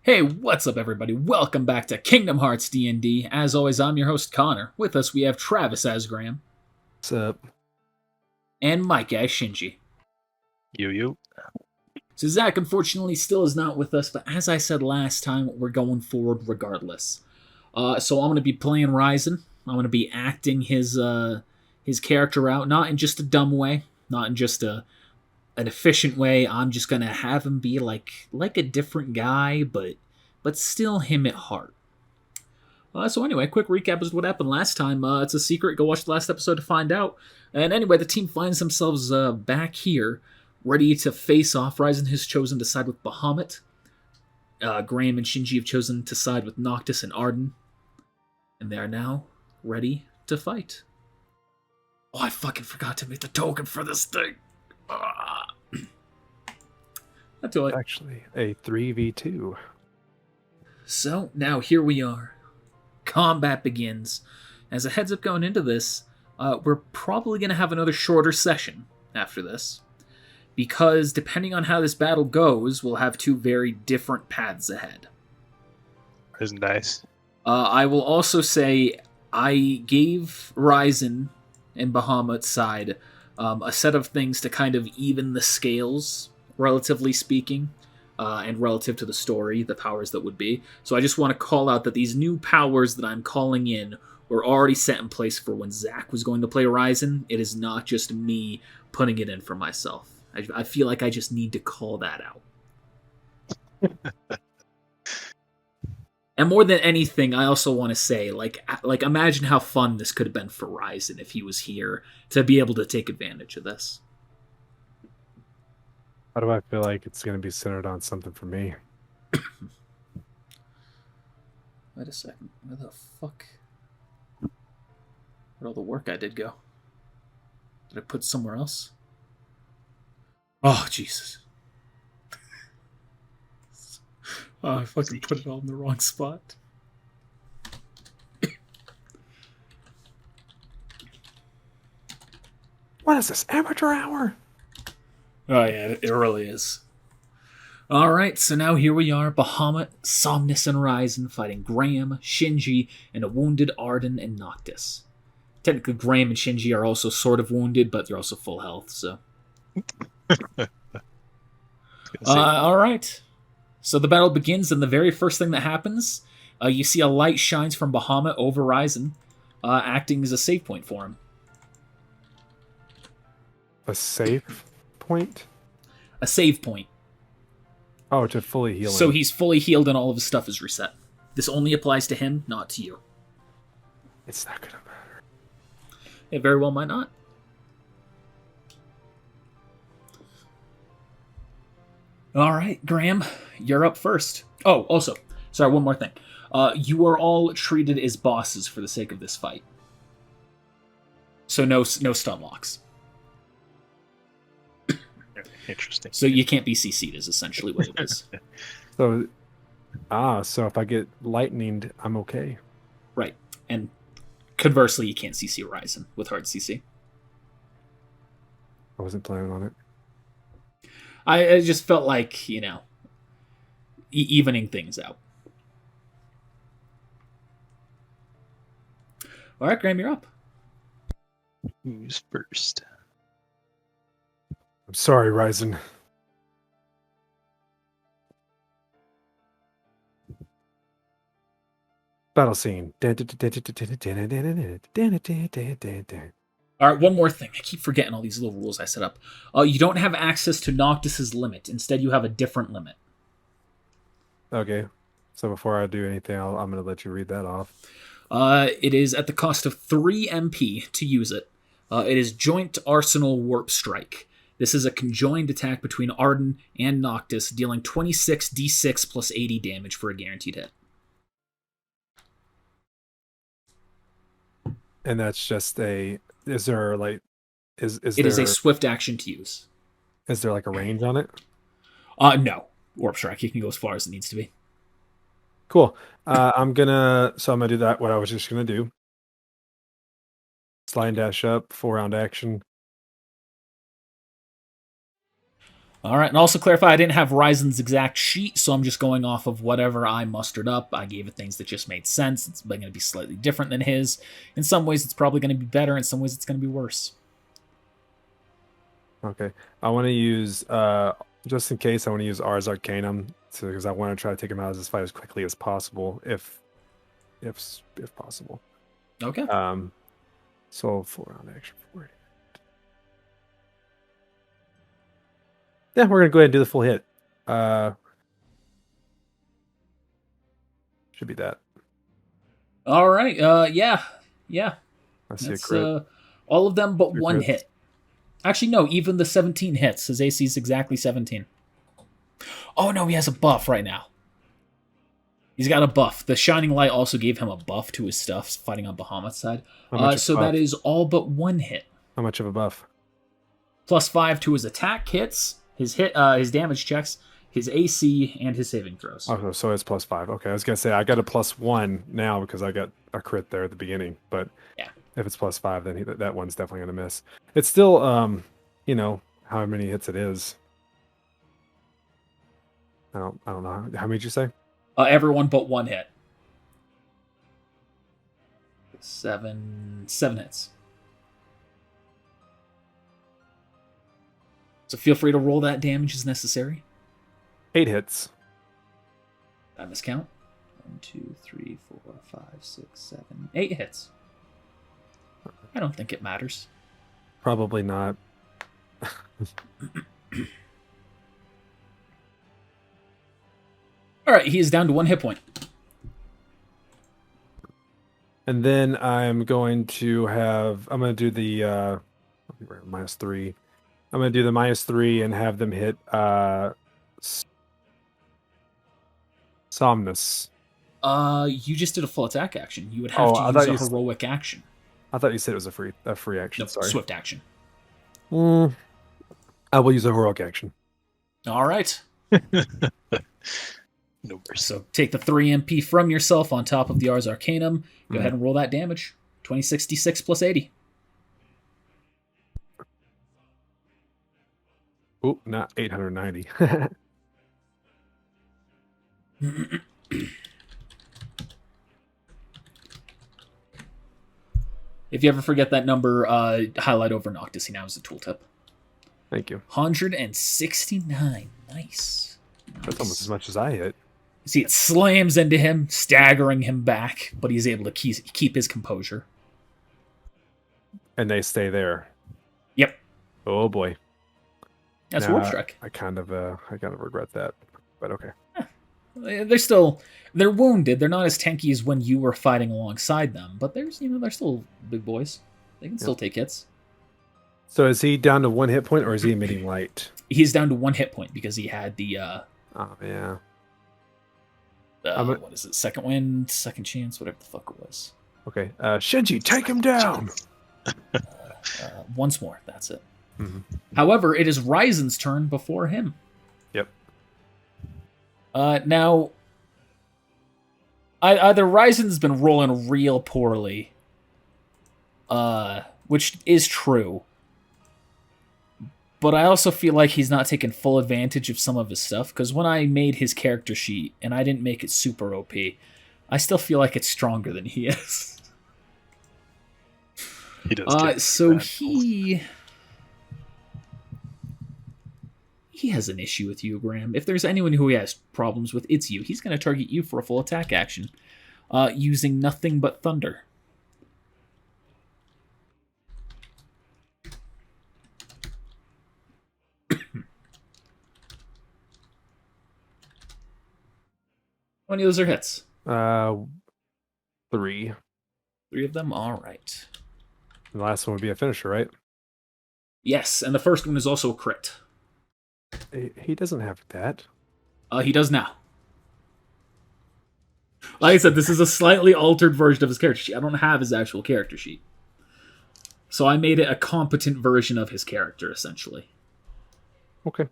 Hey, what's up everybody? Welcome back to Kingdom Hearts D&D. As always, I'm your host Connor. With us we have Travis as Graham. What's up? And Mike as Shinji. You. So Zach unfortunately still is not with us, but as I said last time, we're going forward regardless. So I'm going to be playing Ryzen. I'm going to be acting his character out, not in just a dumb way, not in just an efficient way. I'm just going to have him be like a different guy, but still him at heart. So anyway, quick recap is what happened last time. It's a secret. Go watch the last episode to find out. And anyway, the team finds themselves back here, ready to face off. Ryzen has chosen to side with Bahamut. Graham and Shinji have chosen to side with Noctis and Arden. And they are now ready to fight. Oh, I fucking forgot to make the token for this thing. That's all. Actually, a 3v2. So, now here we are. Combat begins. As a heads up going into this, we're probably going to have another shorter session after this. Because depending on how this battle goes, we'll have two very different paths ahead. Isn't nice. I will also say I gave Ryzen and Bahamut's side a set of things to kind of even the scales, relatively speaking, and relative to the story, the powers that would be. So I just want to call out that these new powers that I'm calling in were already set in place for when Zach was going to play Ryzen. It is not just me putting it in for myself. I feel like I just need to call that out. And more than anything, I also want to say, like imagine how fun this could have been for Ryzen if he was here to be able to take advantage of this. How do I feel like it's going to be centered on something for me? Wait a second. Where the fuck? Where'd all the work I did go? Did I put somewhere else? Oh, Jesus. Oh, I fucking put it all in the wrong spot. What is this, amateur hour? Oh, yeah, it really is. Alright, so now here we are, Bahamut, Somnus, and Ryzen fighting Graham, Shinji, and a wounded Arden and Noctis. Technically, Graham and Shinji are also sort of wounded, but they're also full health, so... Alright. So the battle begins, and the very first thing that happens, you see a light shines from Bahamut over Ryzen, acting as a save point for him. A save point? A save point. Oh, to fully heal him. So he's fully healed and all of his stuff is reset. This only applies to him, not to you. It's not going to matter. It very well might not. Alright, Graham, you're up first. Oh, also, sorry, one more thing. You are all treated as bosses for the sake of this fight. So no stun locks. Interesting. So you can't be CC'd is essentially what it is. So if I get lightninged, I'm okay. Right. And conversely, you can't CC Ryzen with hard CC. I wasn't planning on it. I just felt like, evening things out. All right, Graham, you're up. Who's first? I'm sorry, Ryzen. Battle scene. All right, one more thing. I keep forgetting all these little rules I set up. You don't have access to Noctis's limit. Instead, you have a different limit. Okay. So before I do anything, I'm going to let you read that off. It is at the cost of 3 MP to use it. It is Joint Arsenal Warp Strike. This is a conjoined attack between Arden and Noctis, dealing 26 d6 plus 80 damage for a guaranteed hit. And that's just a... Is there, like... Is it is a swift action to use. Is there, like, a range on it? No. Warp Strike. You can go as far as it needs to be. Cool. I'm gonna do that, what I was just gonna do. Slide and dash up, 4-round action. All right, and also clarify, I didn't have Ryzen's exact sheet, so I'm just going off of whatever I mustered up. I gave it things that just made sense. It's going to be slightly different than his. In some ways, it's probably going to be better. In some ways, it's going to be worse. Okay. I want to use, just in case, I want to use Ars Arcanum, because I want to try to take him out of this fight as quickly as possible, if possible. Okay. So 4 round action 4. Yeah, we're gonna go ahead and do the full hit. Should be that. All right. Yeah. I see That's a crit. all of them but 3 one crits. hit. Actually, no. Even the 17 hits. His AC is exactly 17. Oh no, he has a buff right now. He's got a buff. The Shining Light also gave him a buff to his stuff, fighting on Bahamut's side. How much So of a that buff? is all but one hit. How much of a buff? +5 to his attack hits, his damage checks, his AC, and his saving throws. Oh, so it's +5. Okay, I was gonna say I got a +1 now because I got a crit there at the beginning. But Yeah. if it's +5, then that one's definitely gonna miss. It's still, you know, how many hits it is. I don't know. How many did you say? Everyone but one hit. 7 hits. So feel free to roll that damage as necessary. 8 hits. I miscount. 1, 2, 3, 4, 5, 6, 7, 8 hits. I don't think it matters. Probably not. All right, he is down to 1 hit point. And then I'm going to do the -3. I'm going to do the -3 and have them hit Somnus. You just did a full attack action. You would have Oh, to I use thought a you heroic action. I thought you said it was a free action. No, Sorry. swift action. I will use a heroic action. All right. No mercy. So take the 3 MP from yourself on top of the Ars Arcanum. Go Mhm. ahead and roll that damage. 2066 plus 80. Oop, not 890. If you ever forget that number, highlight over Noctis. He now has a tooltip. Thank you. 169. Nice. That's almost as much as I hit. See, it slams into him, staggering him back, but he's able to keep his composure. And they stay there. Yep. Oh boy. That's Now, Warp Strike. I kind of regret that. But okay. They're wounded. They're not as tanky as when you were fighting alongside them, but they're still big boys. They can still take hits. So is he down to 1 hit point or is he emitting light? He's down to 1 hit point because he had the Oh yeah. what is it? Second wind, second chance, whatever the fuck it was. Okay. Shinji, take him down. Once more, that's it. Mhm. However, it is Ryzen's turn before him. Yep. Now, either Ryzen's been rolling real poorly, which is true, but I also feel like he's not taking full advantage of some of his stuff, because when I made his character sheet, and I didn't make it super OP, I still feel like it's stronger than he is. He does. So he has an issue with you, Graham. If there's anyone who he has problems with, it's you. He's going to target you for a full attack action, using nothing but thunder. How many of those are hits? 3. 3 of them? All right. The last one would be a finisher, right? Yes, and the first one is also a crit. He doesn't have that. He does now. Like I said, this is a slightly altered version of his character sheet. I don't have his actual character sheet. So I made it a competent version of his character, essentially. Okay.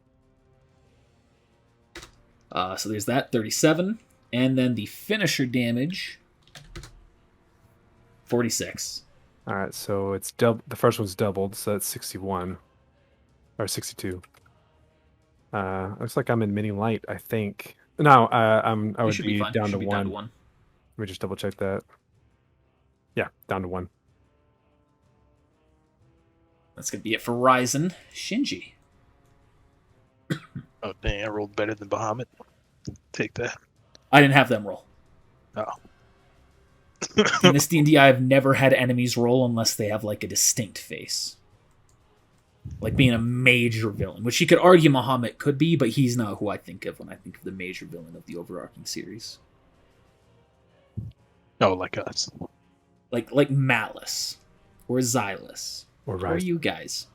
So there's that, 37. And then the finisher damage, 46. All right, so it's double. The first one's doubled, so that's 61 or 62. Looks like I'm in mini light, I think. No, I You would should be be fine. down You to should be down to 1. one. Let me just double check that. Yeah, down to 1. That's gonna be it for Ryzen. Shinji. Oh dang! I rolled better than Bahamut. Take that. I didn't have them roll. Oh. In this D&D, I have never had enemies roll unless they have like a distinct face. Like being a major villain, which you could argue Muhammad could be, but he's not who I think of when I think of the major villain of the overarching series. Oh, like us. Like Malice or Xylus. Or Who are Ryzen. you guys?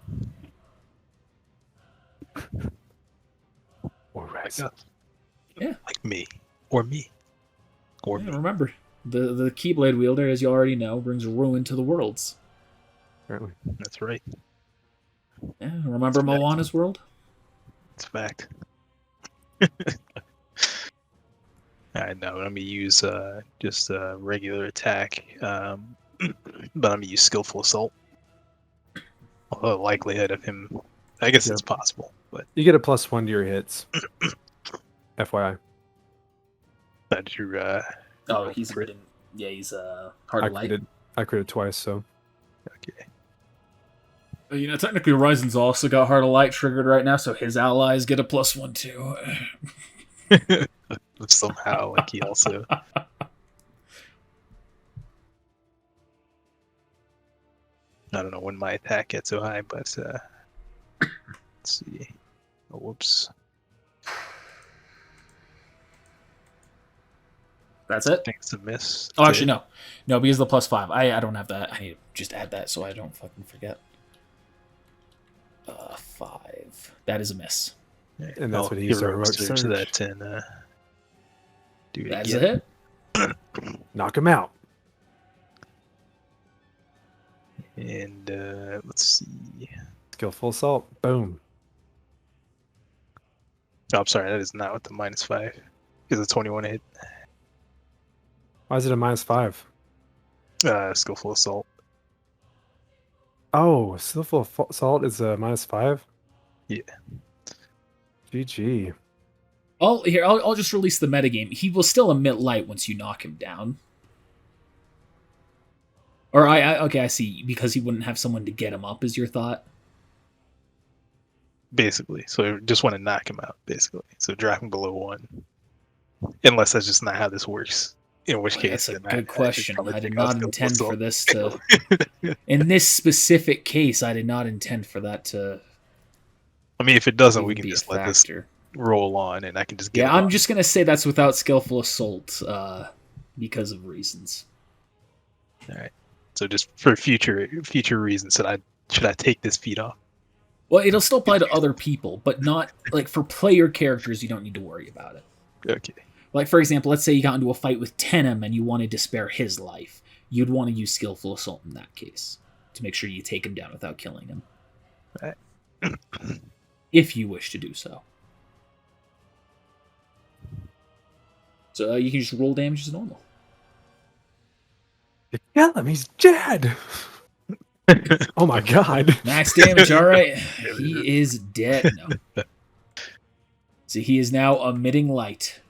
Or Like Ryzen. us. Yeah. Like me. Or me. Or Yeah, me. remember, the Keyblade wielder, as you already know, brings ruin to the worlds. Apparently. That's right. Yeah, remember That's Moana's world? It's a fact. I know. I'm gonna use just a regular attack, but I'm gonna use skillful assault. Although the likelihood of him, I guess it's possible, but You get a +1 to your hits. FYI. that you Oh, he's crit. hitting. Yeah, he's hard light. I critted twice, so. Okay. You know, technically, Ryzen's also got Heart of Light triggered right now, so his allies get a +1 too. Somehow, like he also. I don't know when my attack gets so high, but let's see. Oh, whoops. That's I it. think it's a miss. Oh, actually, no, because the +5. I don't have that. I need to just add that so I don't fucking forget. 5. That is a miss. And that's what he give used a to wrote research surge. that and do it That's again. a hit. Knock him out. And let's see. Skillful assault. Boom. Oh, I'm sorry, that is not with the -5. Because it's 21 hit. Why is it a -5? Skillful assault. Oh, skillful assault is a -5? Yeah. GG. I'll just release the metagame. He will still emit light once you knock him down. Or okay, I see. Because he wouldn't have someone to get him up, is your thought? Basically. So just want to knock him out, basically. So drop him below 1. Unless that's just not how this works. In which case, That's a then good question. probably I did take out not skillful intend for assault. this to. In this specific case, I did not intend for that to. I mean, if it doesn't, we even can be a just let this factor. roll on, and I can just get. Yeah, him I'm up. just gonna say that's without skillful assault, because of reasons. All right. So just for future reasons, should I take this feat off? Well, it'll still apply to other people, but not like for player characters. You don't need to worry about it. Okay. Like for example, let's say you got into a fight with Tenem and you wanted to spare his life. You'd want to use skillful assault in that case to make sure you take him down without killing him, Right. if you wish to do so. So you can just roll damage as normal. You kill him. He's dead. Oh my god. Max damage, alright. He is dead. No. So he is now emitting light.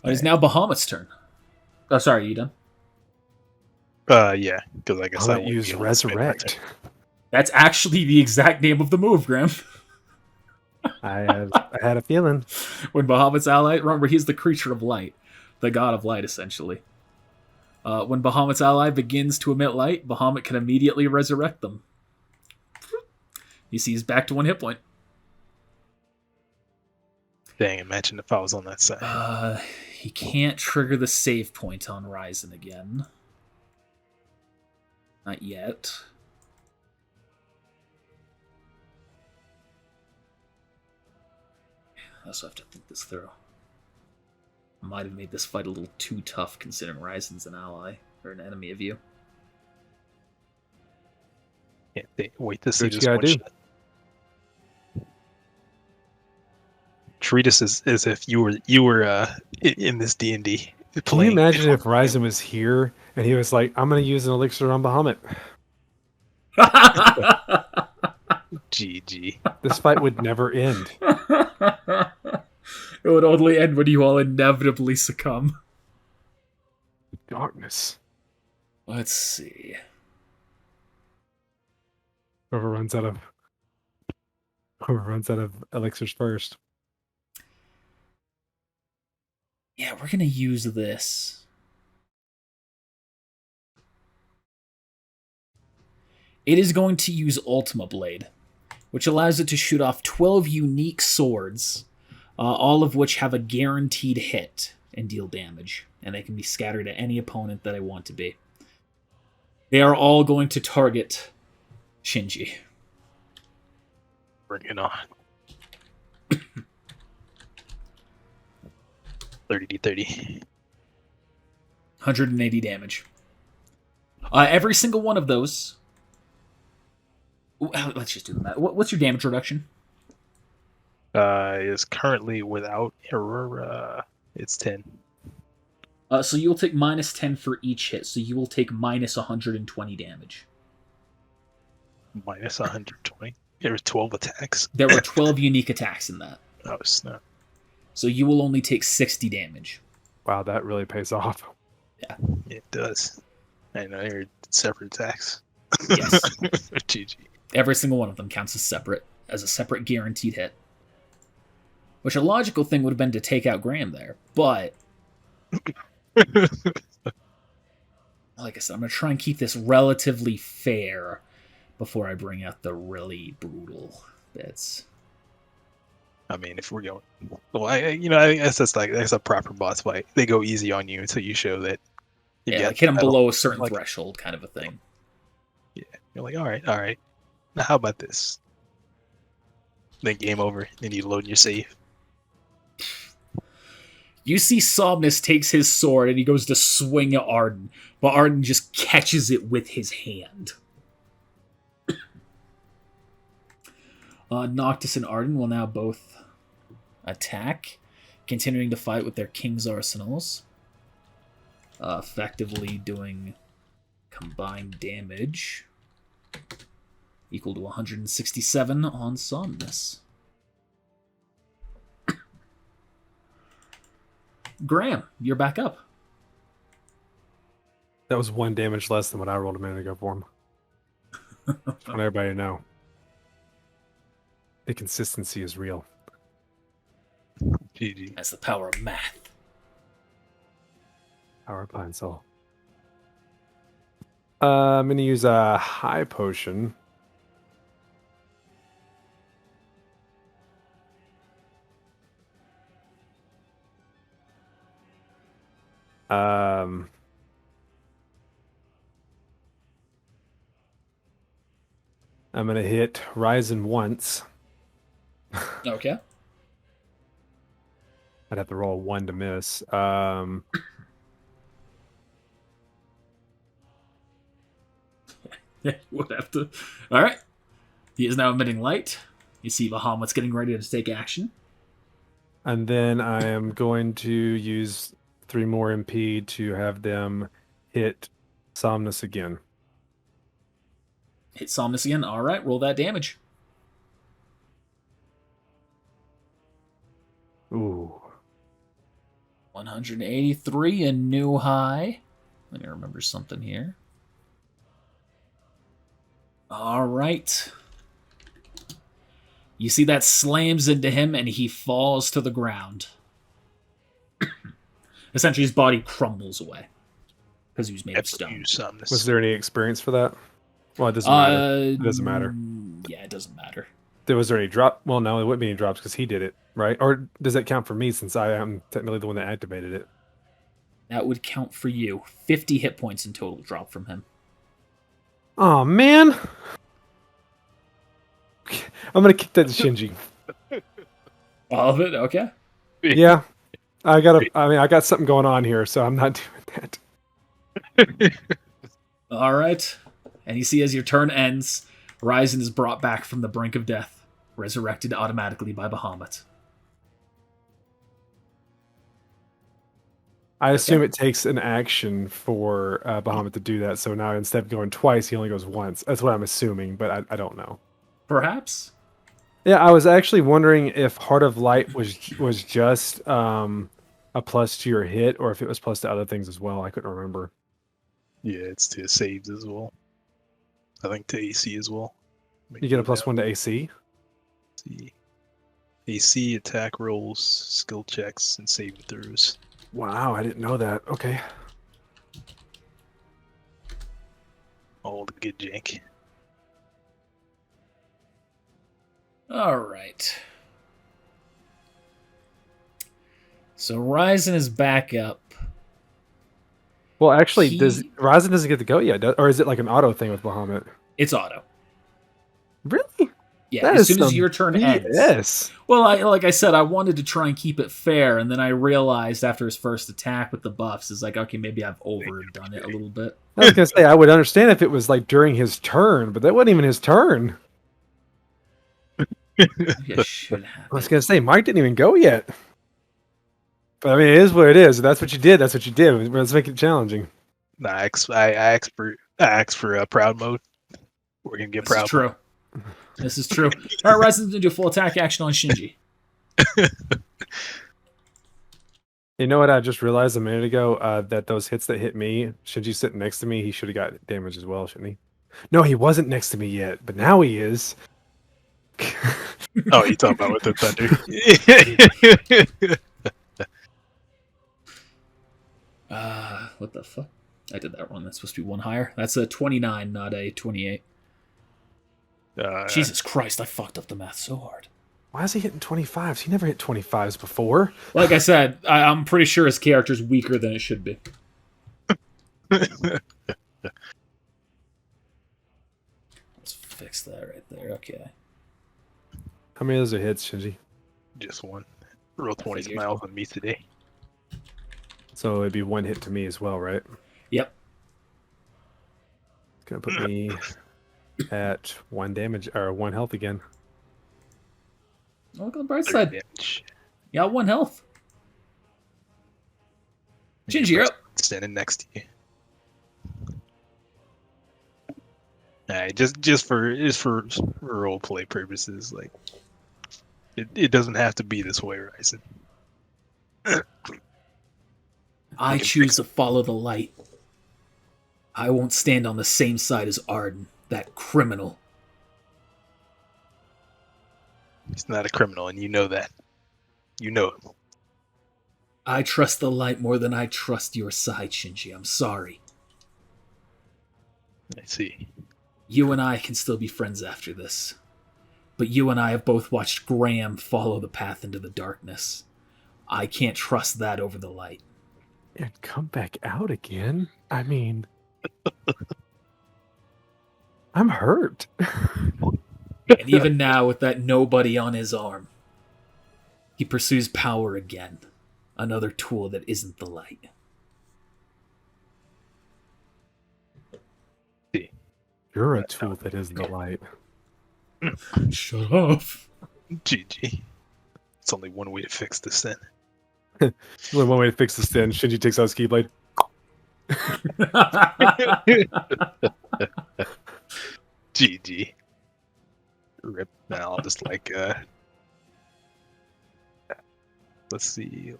It is now Bahamut's turn. Oh, sorry, are you done? Yeah, because I guess I'll I let won't use be able to spend my resurrect. turn. That's actually the exact name of the move, Graham. I had a feeling. When Bahamut's ally, remember, he's the creature of light, the god of light, essentially. When Bahamut's ally begins to emit light, Bahamut can immediately resurrect them. You see, he's back to 1 hit point. Dang, imagine if I was on that side. He can't trigger the save point on Ryzen again. Not yet. I also have to think this through. I might have made this fight a little too tough considering Ryzen's an ally, or an enemy of you. Wait to see what you this gotta one do. shot. Treat us as if you were in this D&D. Can you imagine if Ryzen was here and he was like, I'm going to use an elixir on Bahamut? GG. This fight would never end. It would only end when you all inevitably succumb. Darkness. Let's see. Whoever runs out of elixirs first. Yeah, we're gonna use this. It is going to use Ultima Blade, which allows it to shoot off 12 unique swords, all of which have a guaranteed hit and deal damage, and they can be scattered at any opponent that I want to be. They are all going to target Shinji. Bring it on. 30d30. 180 damage. Every single one of those... Let's just do the math. What's your damage reduction? Is currently without error. It's 10. So you'll take minus 10 for each hit, so you will take minus 120 damage. Minus 120. There were 12 attacks. There were 12 unique attacks in that. Oh snap! So you will only take 60 damage. Wow, that really pays off. Yeah. It does. I know they're separate attacks. Yes. GG. Every single one of them counts as a separate guaranteed hit. Which a logical thing would have been to take out Graham there, but like I said, I'm going to try and keep this relatively fair before I bring out the really brutal bits. I mean, if we're going, well, I guess that's a proper boss fight. They go easy on you until you show that. Yeah, like hit them below a certain threshold, kind of a thing. Yeah, you're like, all right. Now, how about this? Then game over. Then you load your save. You see Somnus takes his sword and he goes to swing at Arden, but Arden just catches it with his hand. Noctis and Arden will now both attack, continuing to fight with their King's Arsenals. Effectively doing combined damage equal to 167 on Somnus. Graham, you're back up. That was 1 damage less than what I rolled a minute ago for him. I want everybody to know. The consistency is real. GG. That's the power of math. Power of Pine Soul. I'm going to use a high potion. I'm going to hit Ryzen once. Okay. I'd have to roll 1 to miss. Yeah, you would have to. Alright. He is now emitting light. You see Bahamut's getting ready to take action. And then I am going to use 3 more MP to have them hit Somnus again. Hit Somnus again. Alright, roll that damage. Ooh. 183, a new high. Let me remember something here. Alright. You see that slams into him and he falls to the ground. Essentially, his body crumbles away. Because he was made of stone. Was there any experience for that? Well, it doesn't matter. It doesn't matter. Yeah, it doesn't matter. Was there any drop? Well, no, there wouldn't be any drops because he did it, right? Or does that count for me since I am technically the one that activated it? That would count for you. 50 hit points in total drop from him. Oh, man. I'm going to kick that to Shinji. All of it? Okay. Yeah. I got something going on here, so I'm not doing that. All right. And you see as your turn ends, Ryzen is brought back from the brink of death, resurrected automatically by Bahamut. I assume it takes an action for Bahamut to do that, so now instead of going twice, he only goes once. That's what I'm assuming, but I don't know. Perhaps? Yeah, I was actually wondering if Heart of Light was just a plus to your hit, or if it was plus to other things as well. I couldn't remember. Yeah, it's to saves as well. I think to AC as well. You get a +1 to AC. See. AC, attack rolls, skill checks, and saving throws. Wow, I didn't know that. Okay. All the good jank. All right. So Ryzen is back up. Well, actually, Ryzen doesn't get to go yet, or is it like an auto thing with Bahamut? It's auto. Really? Yeah, That as is soon as some your turn ends. Yes. Well, like I said, I wanted to try and keep it fair, and then I realized after his first attack with the buffs, is like, okay, maybe I've overdone it a little bit. I was gonna say I would understand if it was like during his turn, but that wasn't even his turn. Maybe I should have. I was gonna say Mike didn't even go yet. But I mean, it is what it is. That's what you did. That's what you did. Let's make it challenging. Nah, I asked for a proud mode. We're gonna get This proud. is true. This is true. All right, Ryzen's gonna do a full attack action on Shinji. You know what? I just realized a minute ago that those hits that hit me, Shinji's sitting next to me. He should have got damage as well, shouldn't he? No, he wasn't next to me yet, but now he is. Oh, you talking about with the thunder? What the fuck? I did that wrong. That's supposed to be one higher. That's a 29, not a 28. Jesus Christ, I fucked up the math so hard. Why is he hitting 25s? He never hit 25s before. Like I said, I'm pretty sure his character's weaker than it should be. Let's fix that right there. Okay. How many of those are hits, Shinji? Just one. Roll 20 smiles on me today. So it'd be one hit to me as well, right? Yep. It's gonna put me at 1 damage or 1 health again. Look on the bright side. Damage. You got 1 health. Shinji, you're up. Standing next to you. Alright, just for role play purposes, like it doesn't have to be this way, Ryzen. I choose to follow the light. I won't stand on the same side as Arden, that criminal. He's not a criminal, and you know that. You know it. I trust the light more than I trust your side, Shinji. I'm sorry. I see. You and I can still be friends after this. But you and I have both watched Graham follow the path into the darkness. I can't trust that over the light. And come back out again? I mean... I'm hurt. And even now, with that nobody on his arm, he pursues power again. Another tool that isn't the light. You're a tool that isn't the light. Shut up. GG. It's only one way to fix this then. There's only one way to fix this then. Shinji takes out his Keyblade. GG. Rip. Now I'll just like let's see.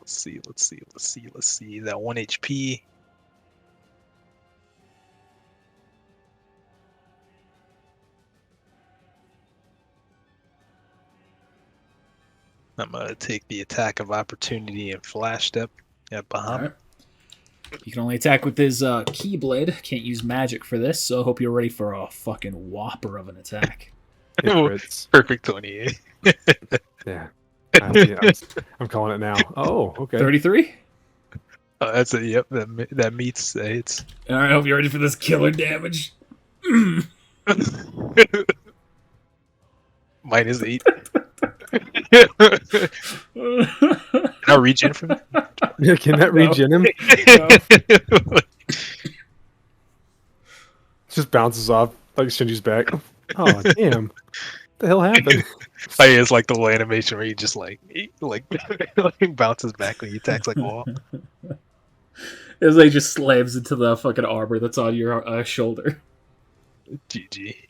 That 1 HP. I'm gonna take the attack of opportunity and flash step at Bahamut. Right. You can only attack with his Keyblade. Can't use magic for this, so I hope you're ready for a fucking whopper of an attack. Perfect 28. Yeah. I'm calling it now. Oh, okay. 33? Oh, that's it. Yep, that meets the hits. All right, I hope you're ready for this killer damage. -8. Can I regen from it? Yeah, can that regen him? Just bounces off like Shinji's back. Oh, damn. What the hell happened? Oh, yeah, it's like the little animation where he just like bounces back when he attacks like a wall. As they just slams into the fucking armor that's on your shoulder. GG.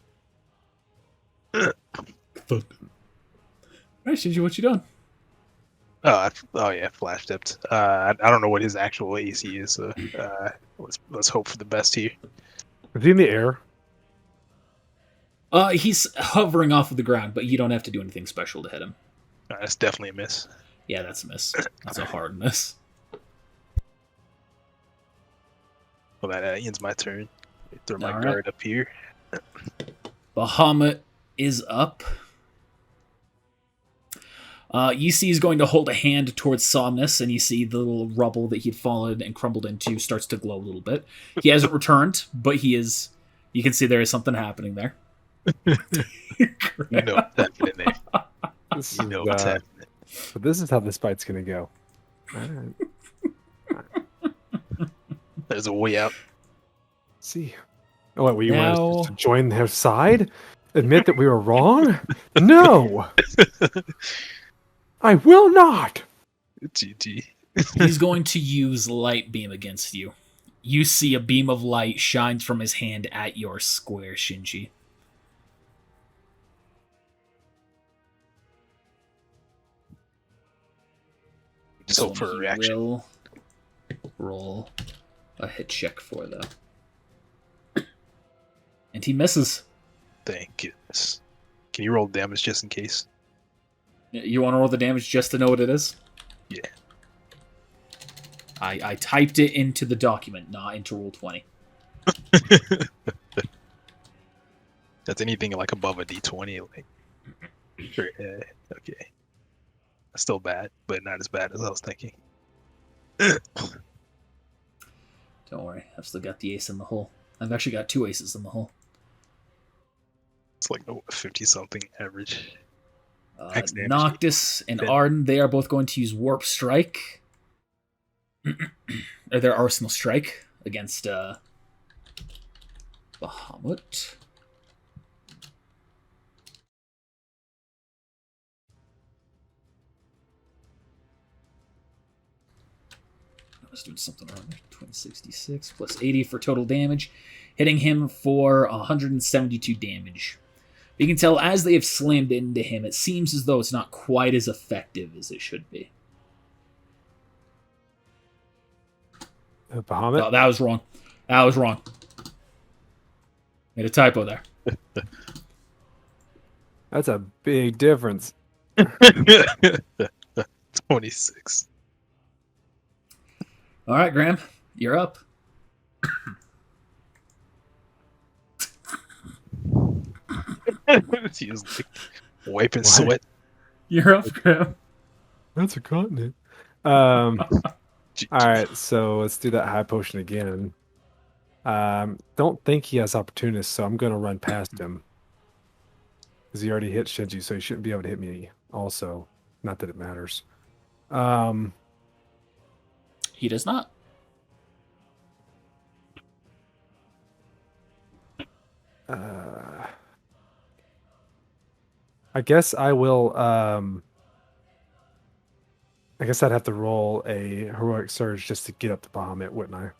All right, Shinji, what you doing? Oh yeah, flash stepped. I don't know what his actual AC is, so let's hope for the best here. Is he in the air? He's hovering off of the ground, but you don't have to do anything special to hit him. That's definitely a miss. Yeah, that's a miss. That's a hard miss. Well, that ends my turn. Throw my All right. guard up here. Bahamut is up. You see he's going to hold a hand towards Somnus, and you see the little rubble that he'd fallen and crumbled into starts to glow a little bit. He hasn't returned, but he is... You can see there is something happening there. You know what's happening there. This You know is, what's happening. So this is how this fight's gonna go. Alright. There's a way out. See. Oh, what, you Now- want us to join their side? Admit that we were wrong? No! I will not! GG. He's going to use Light Beam against you. You see a beam of light shines from his hand at your square, Shinji. Just hope for a He reaction. will roll a hit check for though. And he misses. Thank goodness. Can you roll damage just in case? You want to roll the damage just to know what it is? Yeah. I typed it into the document, not into Roll20. That's anything like above a D20. Like, sure, okay. That's still bad, but not as bad as I was thinking. Don't worry, I've still got the ace in the hole. I've actually got 2 aces in the hole. It's like a 50-something average. Max damage. Noctis and Ten. Arden, they are both going to use Warp Strike. Or their Arsenal Strike against Bahamut. I was doing something wrong there. 2066 plus 80 for total damage, hitting him for 172 damage. You can tell as they have slammed into him, it seems as though it's not quite as effective as it should be. Bahamut? Oh, that was wrong. That was wrong. Made a typo there. That's a big difference. 26. All right, Graham, you're up. He was like wiping What? sweat. You're up, Graham. That's a continent. Alright, so let's do that high potion again. Don't think he has opportunists, so I'm gonna run past him. Because he already hit Shinji, so he shouldn't be able to hit me also. Not that it matters. He does not. I guess I will I guess I'd have to roll a heroic surge just to get up to Bahamut, wouldn't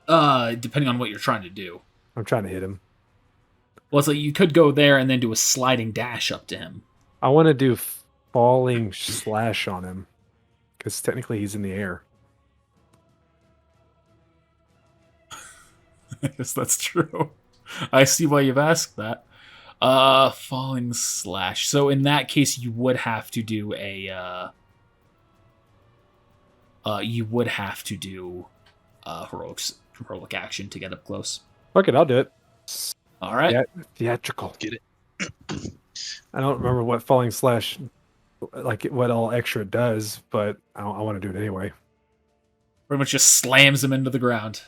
I? Depending on what you're trying to do. I'm trying to hit him. Well, it's like you could go there and then do a sliding dash up to him. I want to do falling slash on him. Because technically he's in the air. I guess that's true. I see why you've asked that. Falling slash. So in that case, you would have to do a. Heroic action to get up close. Fuck it, I'll do it. All right. Yeah, theatrical. Get it. I don't remember what falling slash, like what all extra does, but I want to do it anyway. Pretty much just slams him into the ground.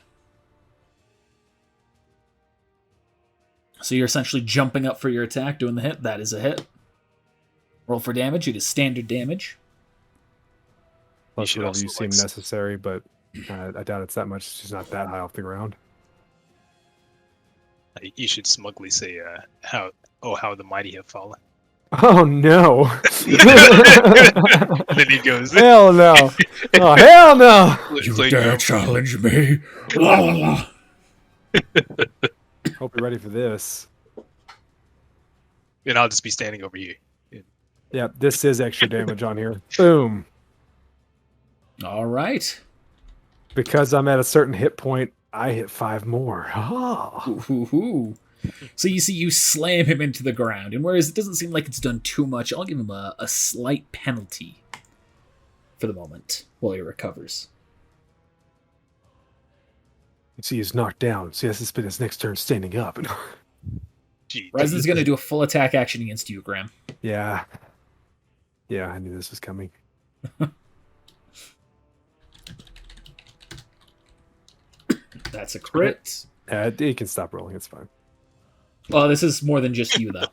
So you're essentially jumping up for your attack, doing the hit. That is a hit. Roll for damage. It is standard damage. Plus should whatever you also, seem like, necessary, but I doubt it's that much. It's just not that high off the ground. You should smugly say, how the mighty have fallen. Oh no! And then he goes, Hell no! Oh hell no! it's like, challenge me? Hope you're ready for this. And I'll just be standing over here. Yeah, this is extra damage on here. Boom. All right. Because I'm at a certain hit point, I hit 5 more. Oh. Ooh. So you see, you slam him into the ground, and whereas it doesn't seem like it's done too much, I'll give him a slight penalty for the moment while he recovers. You see, he's knocked down. So he has to spend his next turn standing up. Gee, Ryzen's going to do a full attack action against you, Graham. Yeah. Yeah, I knew this was coming. That's a crit. He can stop rolling. It's fine. Well, this is more than just you, though.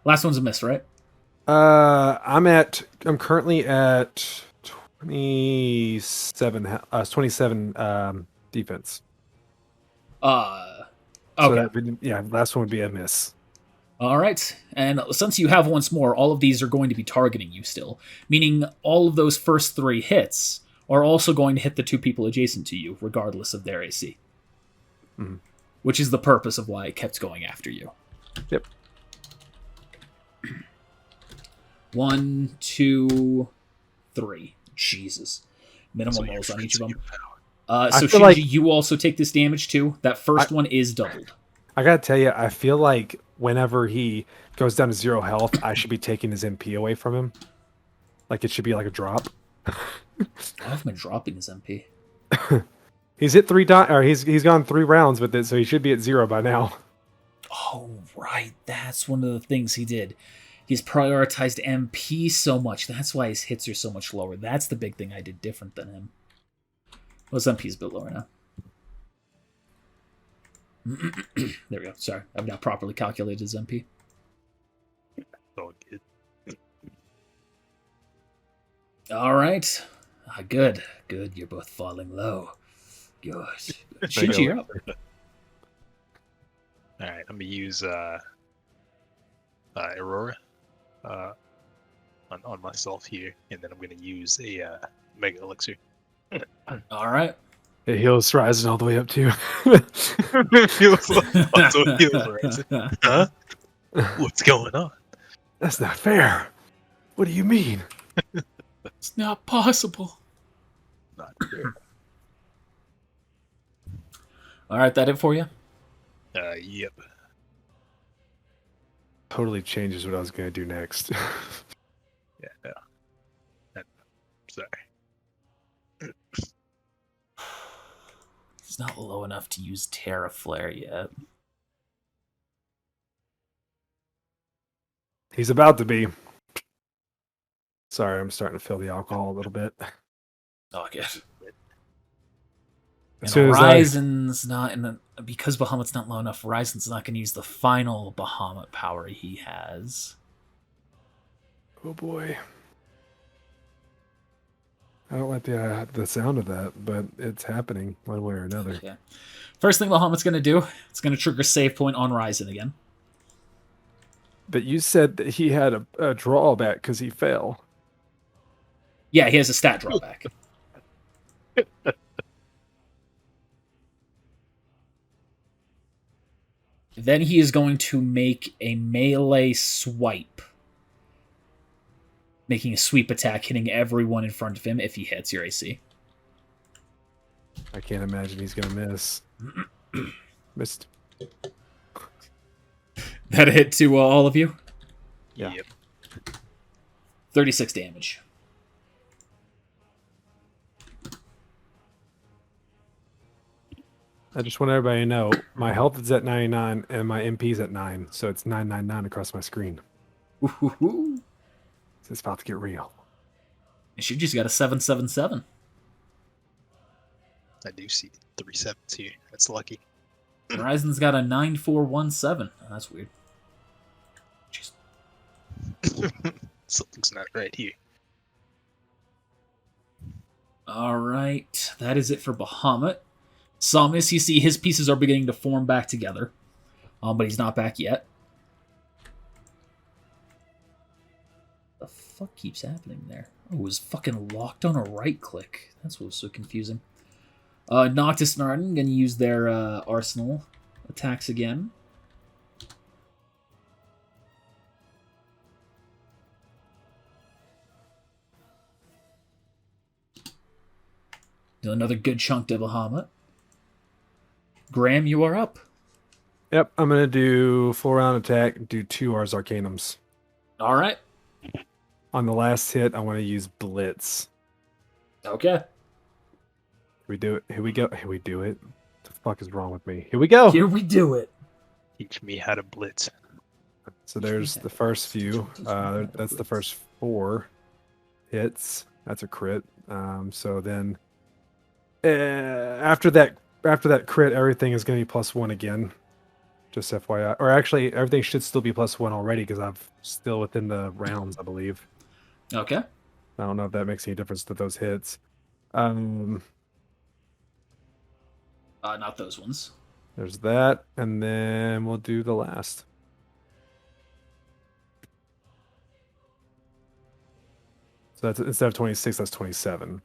Last one's a miss, right? I'm currently at 27 defense. Okay. So last one would be a miss. All right. And since you have once more, all of these are going to be targeting you still, meaning all of those first 3 hits are also going to hit the 2 people adjacent to you, regardless of their AC. Mm-hmm. Which is the purpose of why it kept going after you. Yep. 1, 2, 3. Jesus. Minimum rolls on each of them. So Shinji, like you also take this damage too. That first one is doubled. I gotta tell you, I feel like whenever he goes down to 0 health, I should be taking his MP away from him. Like it should be like a drop. I've been dropping his MP. He's hit 3 he's gone 3 rounds with it, so he should be at 0 by now. Oh, right. That's one of the things he did. He's prioritized MP so much. That's why his hits are so much lower. That's the big thing I did different than him. Well, his MP's a bit lower now. There we go. Sorry. I've now properly calculated his MP. Oh, good. All right. Good. You're both falling low. Good. Shinji, you're up. All right, I'm gonna use Aurora on myself here, and then I'm gonna use a Mega Elixir. All right. It heals Ryzen all the way up too. Huh? What's going on? That's not fair. What do you mean? It's not possible. Not fair. All right, that it for you? Yep. Totally changes what I was gonna do next. Yeah, no. Sorry. He's not low enough to use Terra Flare yet. He's about to be. Sorry, I'm starting to feel the alcohol a little bit. Oh, good. As And soon as Ryzen's not in the, because Bahamut's not low enough. Ryzen's not going to use the final Bahamut power he has. Oh boy. I don't like the sound of that, but it's happening one way or another. Yeah. First thing Bahamut's going to do, it's going to trigger save point on Ryzen again. But you said that he had a drawback because he fell. Yeah, he has a stat drawback. Then he is going to make a melee swipe. Making a sweep attack, hitting everyone in front of him if he hits your AC. I can't imagine he's going to miss. Missed. That a hit to all of you? Yeah. Yep. 36 damage. I just want everybody to know my health is at 99 and my MP's at 9, so it's 999 across my screen. Ooh. It's about to get real. And she just got a 777. I do see 3 sevens here. That's lucky. Horizon's got a 9417. Oh, that's weird. Jeez. Something's not right here. Alright, that is it for Bahamut. Samus, you see his pieces are beginning to form back together. But he's not back yet. The fuck keeps happening there? Oh, it was fucking locked on a right click. That's what was so confusing. Noctis and Arden gonna use their arsenal attacks again. Do another good chunk to Bahamut. Graham, you are up. Yep, I'm gonna do full round attack. Do 2 Ars Arcanums. All right. On the last hit, I want to use Blitz. Okay. We do it. Here we go. Here we do it. What the fuck is wrong with me? Here we go. Here we do it. Teach me how to blitz. So there's the first few. That's the first 4 hits. That's a crit. So then after that crit, everything is going to be +1 again. Just FYI. Or actually, everything should still be +1 already because I'm still within the rounds, I believe. Okay. I don't know if that makes any difference to those hits. Not those ones. There's that, and then we'll do the last. So that's instead of 26, that's 27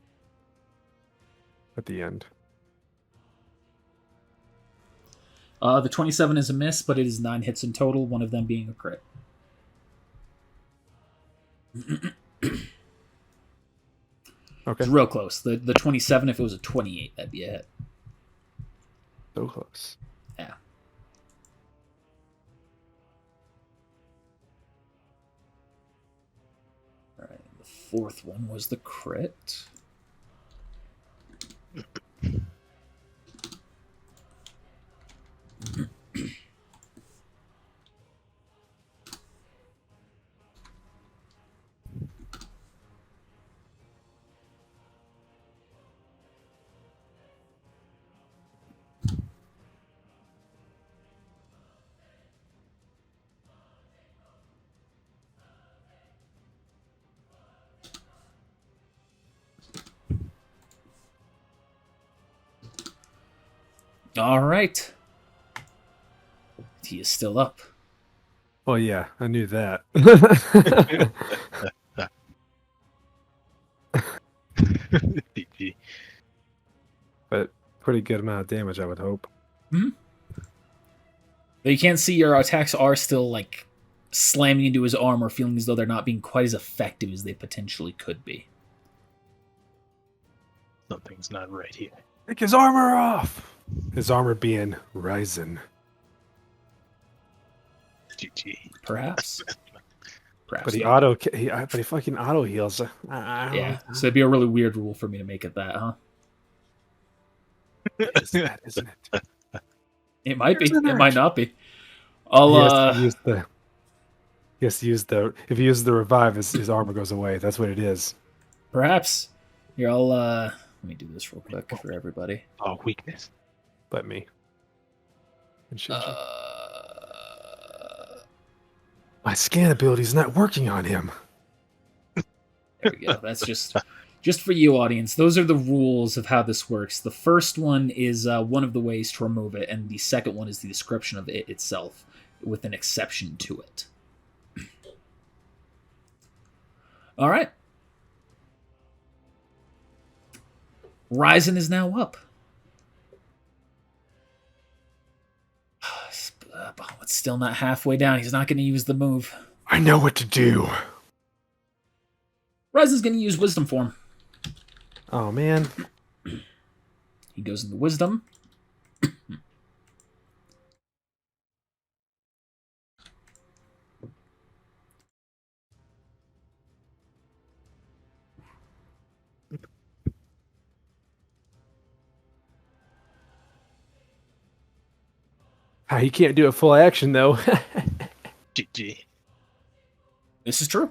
at the end. The 27 is a miss, but it is 9 hits in total, one of them being a crit. Okay. It's real close. The 27, if it was a 28, that'd be a hit. So close. Yeah. Alright, the 4th one was the crit. All right. He is still up. Well, yeah, I knew that. GG. But pretty good amount of damage, I would hope. Mm-hmm. But you can't see your attacks are still like slamming into his armor, feeling as though they're not being quite as effective as they potentially could be. Something's not right here. Take his armor off! His armor being Ryzen. GG. Perhaps. Perhaps. But he fucking auto heals. Yeah, so it'd be a really weird rule for me to make it that, huh? Is that, isn't it? It might be. Isn't It it? might not be. He I'll has to use the if he uses the revive, his armor goes away. That's what it is. perhaps. Here, I'll let me do this real quick for everybody. Oh, weakness. Let me. And Shinji. My scan ability's not working on him. There we go. That's just for you, audience. Those are the rules of how this works. The first one is one of the ways to remove it, and the second one is the description of it itself, with an exception to it. All right. Ryzen is now up. It's still not halfway down. He's not going to use the move. I know what to do. Ryzen's going to use Wisdom form. Oh man. He goes into Wisdom. He can't do a full action though. GG. This is true.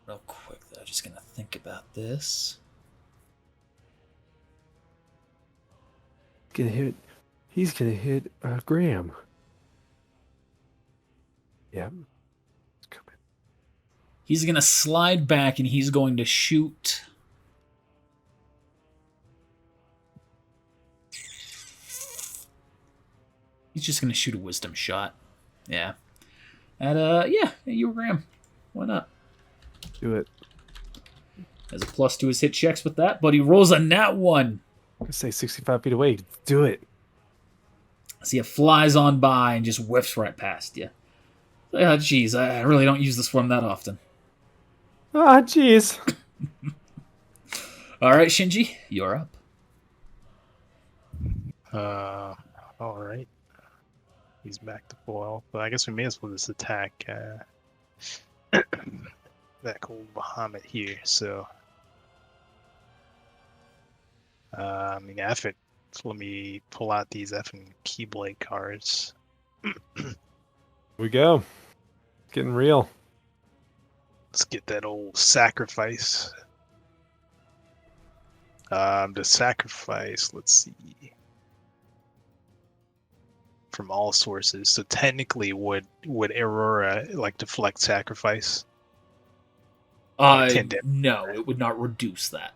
Real quick, though, just going to think about this. He's gonna hit Graham. Yep. He's going to slide back and he's going to shoot. He's just going to shoot a Wisdom shot. Yeah. Yeah, you, Graham. Why not? Do it. Has a plus to his hit checks with that, but he rolls a nat 1. Just say 65 feet away. Do it. See, it flies on by and just whiffs right past you. Oh, jeez, I really don't use this form that often. Ah, jeez. All right, Shinji, you're up. All right. He's back to full health, but I guess we may as well just attack that cool Bahamut here. So, let me pull out these effing Keyblade cards. Here we go. Getting real. Let's get that old sacrifice. The sacrifice, let's see. From all sources. So technically would Aurora like deflect sacrifice? No, it would not reduce that.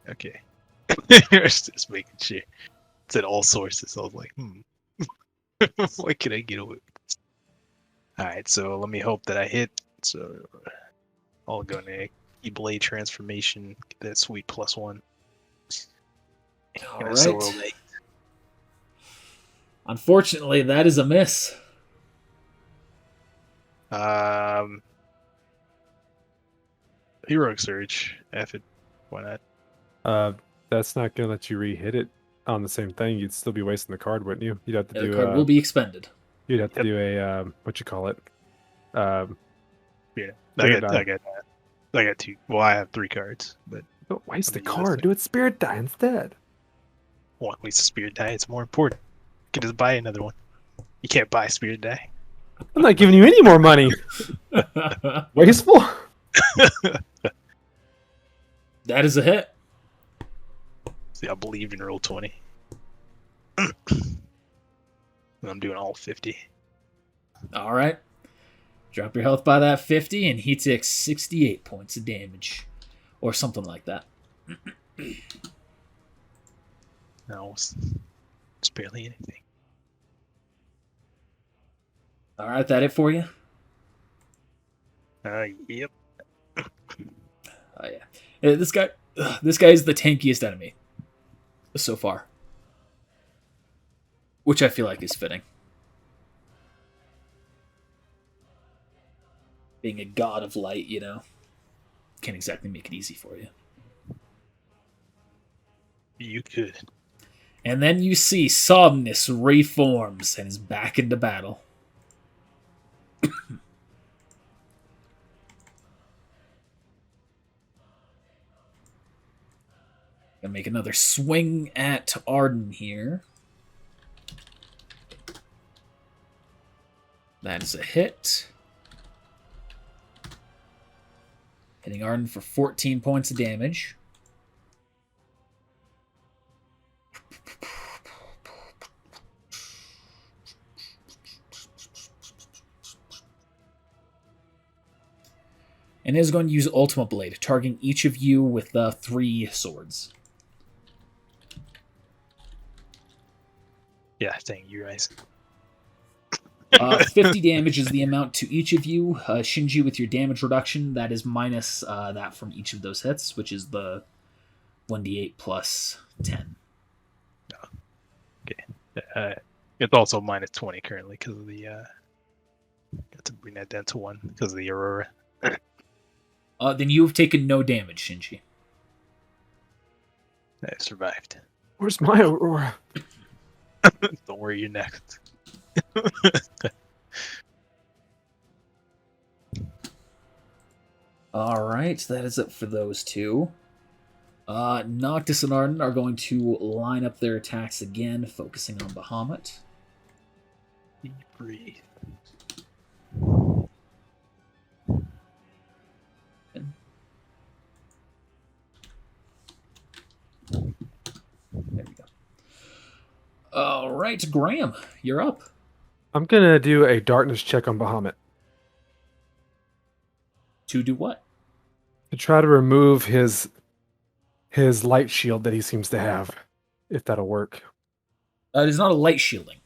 Okay. Just making sure. It said all sources. I was like, what can I get away with? Alright, so let me hope that I hit. So I'll go into Keyblade transformation, get that sweet +1. All right. Unfortunately, that is a miss. Heroic Surge. F it. Why not? That's not gonna let you re-hit it on the same thing. You'd still be wasting the card, wouldn't you? You'd have to The do. card will be expended. You'd have to do a what you call it? Yeah, I got 2. Well, I have 3 cards, but Don't waste the card. Do it Spirit Die instead. won't waste a Spirit Die. It's more important. You can just buy another one. You can't buy Spirit Die. I'm not giving you any more money. Wasteful. That is a hit. See, I believe in roll 20. And I'm doing all 50. All right. Drop your health by that 50, and he takes 68 points of damage. Or something like that. No, it's barely anything. All right, that it for you? Yep. Oh, yeah. This guy is the tankiest enemy so far. Which I feel like is fitting. Being a god of light, can't exactly make it easy for you. You could. And then you see Somnus reforms and is back into battle. Gonna make another swing at Arden here. That is a hit. Hitting Arden for 14 points of damage. And is going to use Ultima Blade, targeting each of you with 3 swords. Yeah, dang, you guys. 50 damage is the amount to each of you. Shinji, with your damage reduction, that is minus that from each of those hits, which is the 1d8 plus 10. Okay. It's also minus 20 currently because of the... got to bring that down to 1 because of the Aurora. Then you have taken no damage, Shinji. I survived. Where's my Aurora? Don't worry, you're next. Alright, that is it for those two. Noctis and Arden are going to line up their attacks again, focusing on Bahamut. Deep breathe. There we go. Alright, Graham, you're up. I'm gonna do a darkness check on Bahamut. To do what? To try to remove his light shield that he seems to have, if that'll work. It is not a light shielding.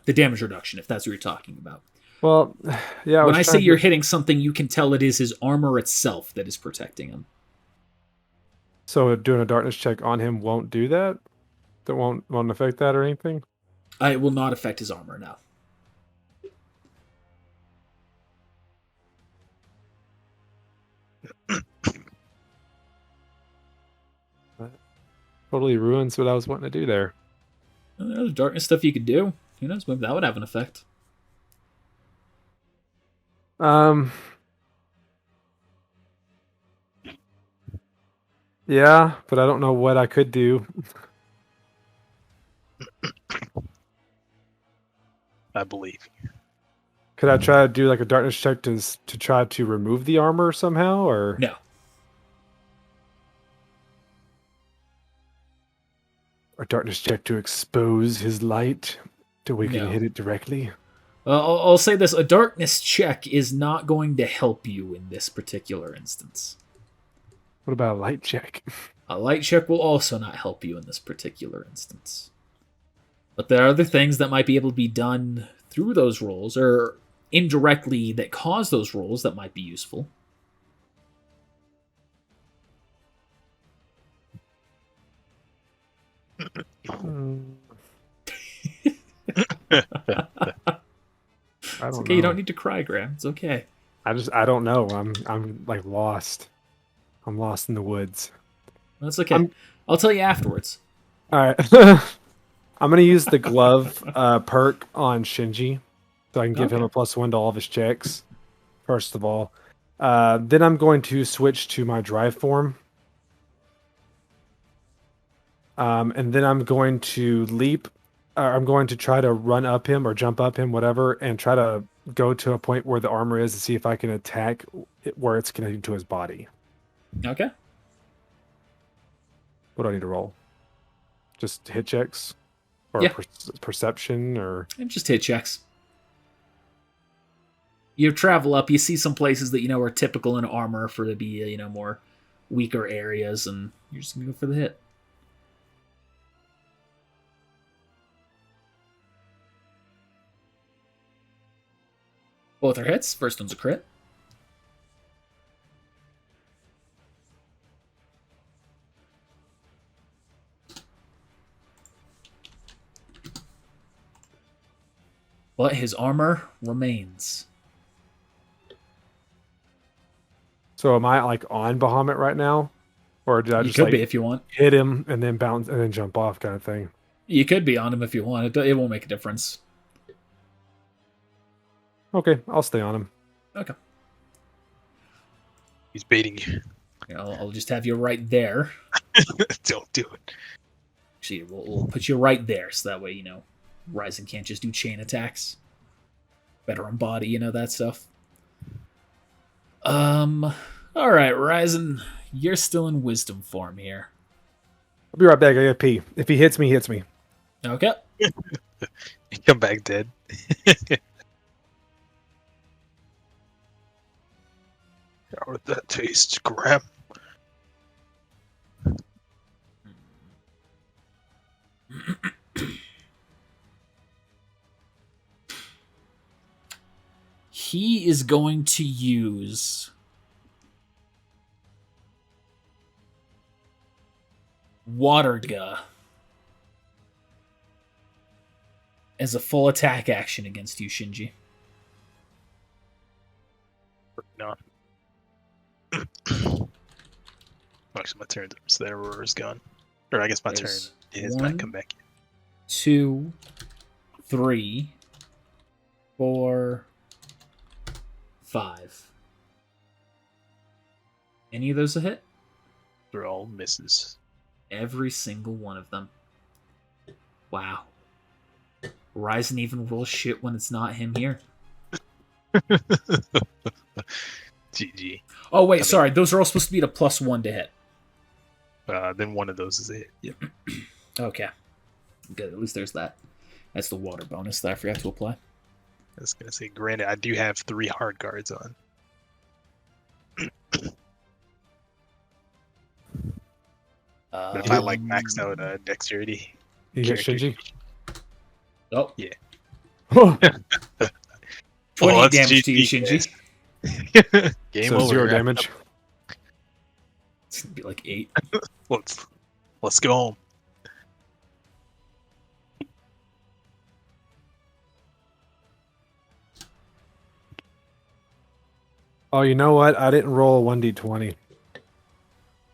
The damage reduction, if that's what you're talking about. Well, yeah. When I say you're to... hitting something, you can tell it is his armor itself that is protecting him. So doing a darkness check on him won't do that. That won't affect that or anything. It will not affect his armor now. That totally ruins what I was wanting to do there. There's darkness stuff you could do. Who knows? Maybe that would have an effect. Yeah, but I don't know what I could do. I believe. Could I try to do like a darkness check to try to remove the armor somehow, or No. a darkness check to expose his light so we can No. hit it directly? I'll say this: a darkness check is not going to help you in this particular instance. What about a light check? A light check will also not help you in this particular instance. But there are other things that might be able to be done through those rolls, or indirectly that cause those rolls, that might be useful. I It's don't okay, know. you don't need to cry, Graham. It's okay. I don't know. I'm like lost. I'm lost in the woods. That's okay. I'll tell you afterwards. All right. I'm gonna use the glove perk on Shinji, so I can give him a +1 to all of his checks. First of all, then I'm going to switch to my drive form, and then I'm going to leap. I'm going to try to run up him or jump up him, whatever, and try to go to a point where the armor is to see if I can attack where it's connected to his body. Okay. What do I need to roll? Just hit checks? Or Yeah. Perception? Or And just hit checks. You travel up, you see some places that are typical in armor for to be more weaker areas, and you're just gonna go for the hit. Both are hits. First one's a crit. But his armor remains. so am I like on Bahamut right now? Or did I You just could like be if you want. hit him and then bounce and then jump off kind of thing? You could be on him if you want. It won't make a difference. Okay, I'll stay on him. Okay. He's baiting you. I'll just have you right there. Don't do it. Actually, we'll put you right there, so that way, Ryzen can't just do chain attacks. Better on body, that stuff. Alright, Ryzen, you're still in wisdom form here. I'll be right back. I gotta pee. If he hits me, he hits me. Okay. You come back dead. How did that taste, Graham? He is going to use Waterga as a full attack action against you, Shinji. No. Actually, my turn. So the Aurora's gone. Or I guess my There's turn is one, not come back. 2, 3, 4, 5. Any of those a hit? They're all misses. Every single one of them. Wow. Ryzen even rolls shit when it's not him here. GG. Oh, wait, sorry. Those are all supposed to be at a +1 to hit. Then one of those is a hit. Yep. Okay. Good. At least there's that. That's the water bonus that I forgot to apply. I was going to say, granted, I do have 3 hard guards on. But if I max out dexterity. You get Shinji? Oh. Yeah. 28 that's damage to you, GG, Shinji. Game So over. 0 wrap it damage. up. It's gonna be like 8. Let's go home. Oh, you know what? I didn't roll a 1d20.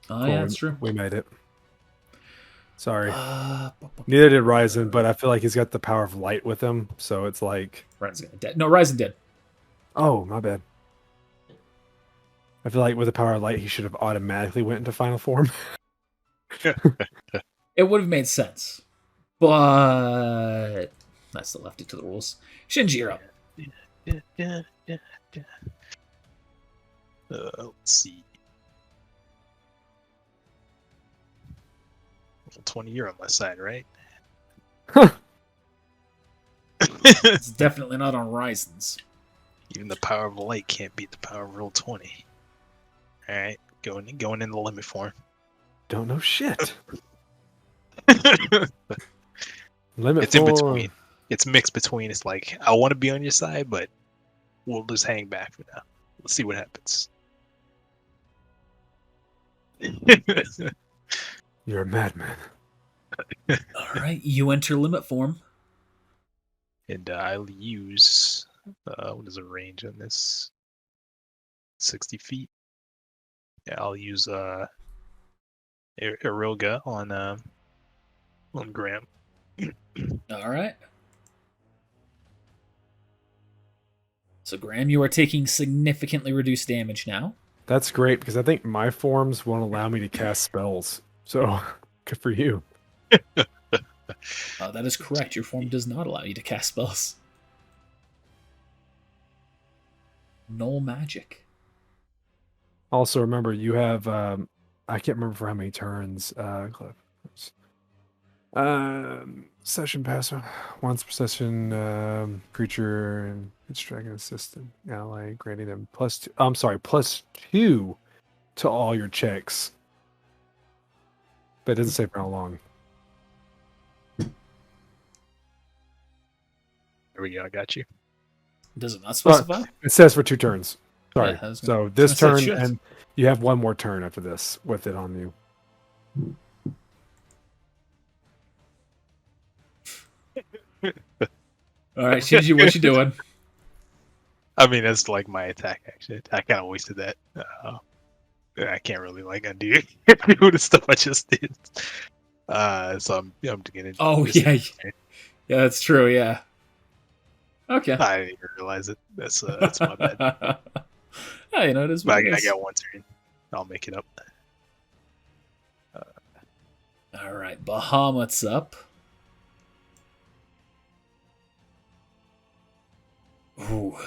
Oh, Cool, yeah, that's true. We made it. Sorry. Uh, Neither did Ryzen, but I feel like he's got the power of light with him, so it's like... Ryzen's dead. No, Ryzen dead. Oh, my bad. I feel like with the power of light, he should have automatically went into final form. It would have made sense. But I still left it to the rules. Shinji, you're up. Yeah. Let's see. 20, you're on my side, right? It's definitely not on Ryzen's. Even the power of light can't beat the power of roll 20. All right, going in the limit form. Don't know shit. It's Limit in form. between. It's mixed between. It's like I want to be on your side, but we'll just hang back for now. Let's see what happens. You're a madman. All right, you enter limit form. And I'll use what is the range on this? 60 feet. Yeah, I'll use Irilga on Graham. All right. So, Graham, you are taking significantly reduced damage now. That's great, because I think my forms won't allow me to cast spells. So, good for you. That is correct. Your form does not allow you to cast spells. No magic. Also, remember, you have... I can't remember for how many turns. Session pass once per session. Creature and its dragon assistant ally, granting them +2. I'm sorry, +2 to all your checks. But it doesn't say for how long. There we go. I got you. Does it not specify? It says for 2 turns. Sorry. Yeah, I was So gonna this say it turn, should. and you have one more turn after this with it on you. All right, Shinji, what you doing? I mean, that's like my attack action. I kind of wasted that. I can't really like undo the stuff I just did. So I'm gonna. Oh, yeah. Yeah, that's true, yeah. Okay. I didn't even realize it. That's my bad. Yeah, you know, it is But what it I is. got one turn. I'll make it up. All right, Bahamut's up. Ooh.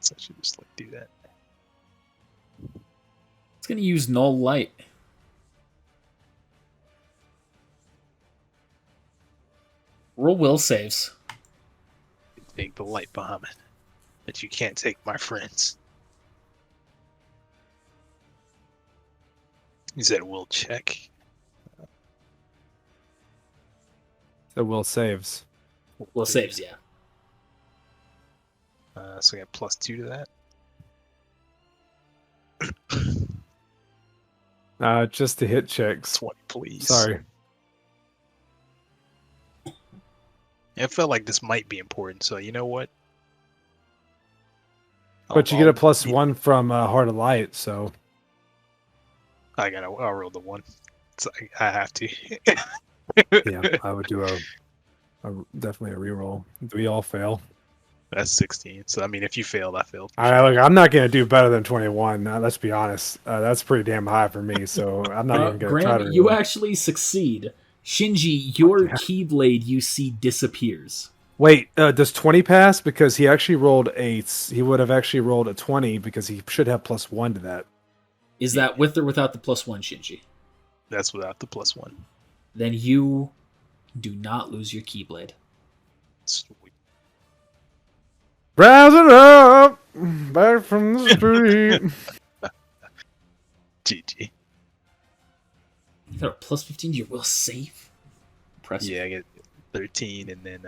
So I should just like do that. It's going to use Null Light. Roll will saves. Take the light Bahamut, but you can't take my friends. Is that a will check? So will saves. Will saves, yeah. So I got +2 to that. Just to hit checks. 20, please. Sorry. I felt like this might be important, so you know what? But you get a +1 from Heart of Light, so... I'll roll the 1. So I have to. Yeah, I would do definitely a reroll. Do we all fail? That's 16. So I mean, if you failed, I failed. Look, I'm not going to do better than 21. Let's be honest. That's pretty damn high for me, so I'm not even going to try to... Graham, you actually succeed. Shinji, your Keyblade you see disappears. Wait, does 20 pass? Because he actually rolled he would have actually rolled a 20 because he should have +1 to that. Is that with or without the +1, Shinji? That's without the +1. Then you do not lose your Keyblade. Sweet. Rousing up back from the street. GG. You got a +15 to your will save? Impressive. Yeah, I get 13 and then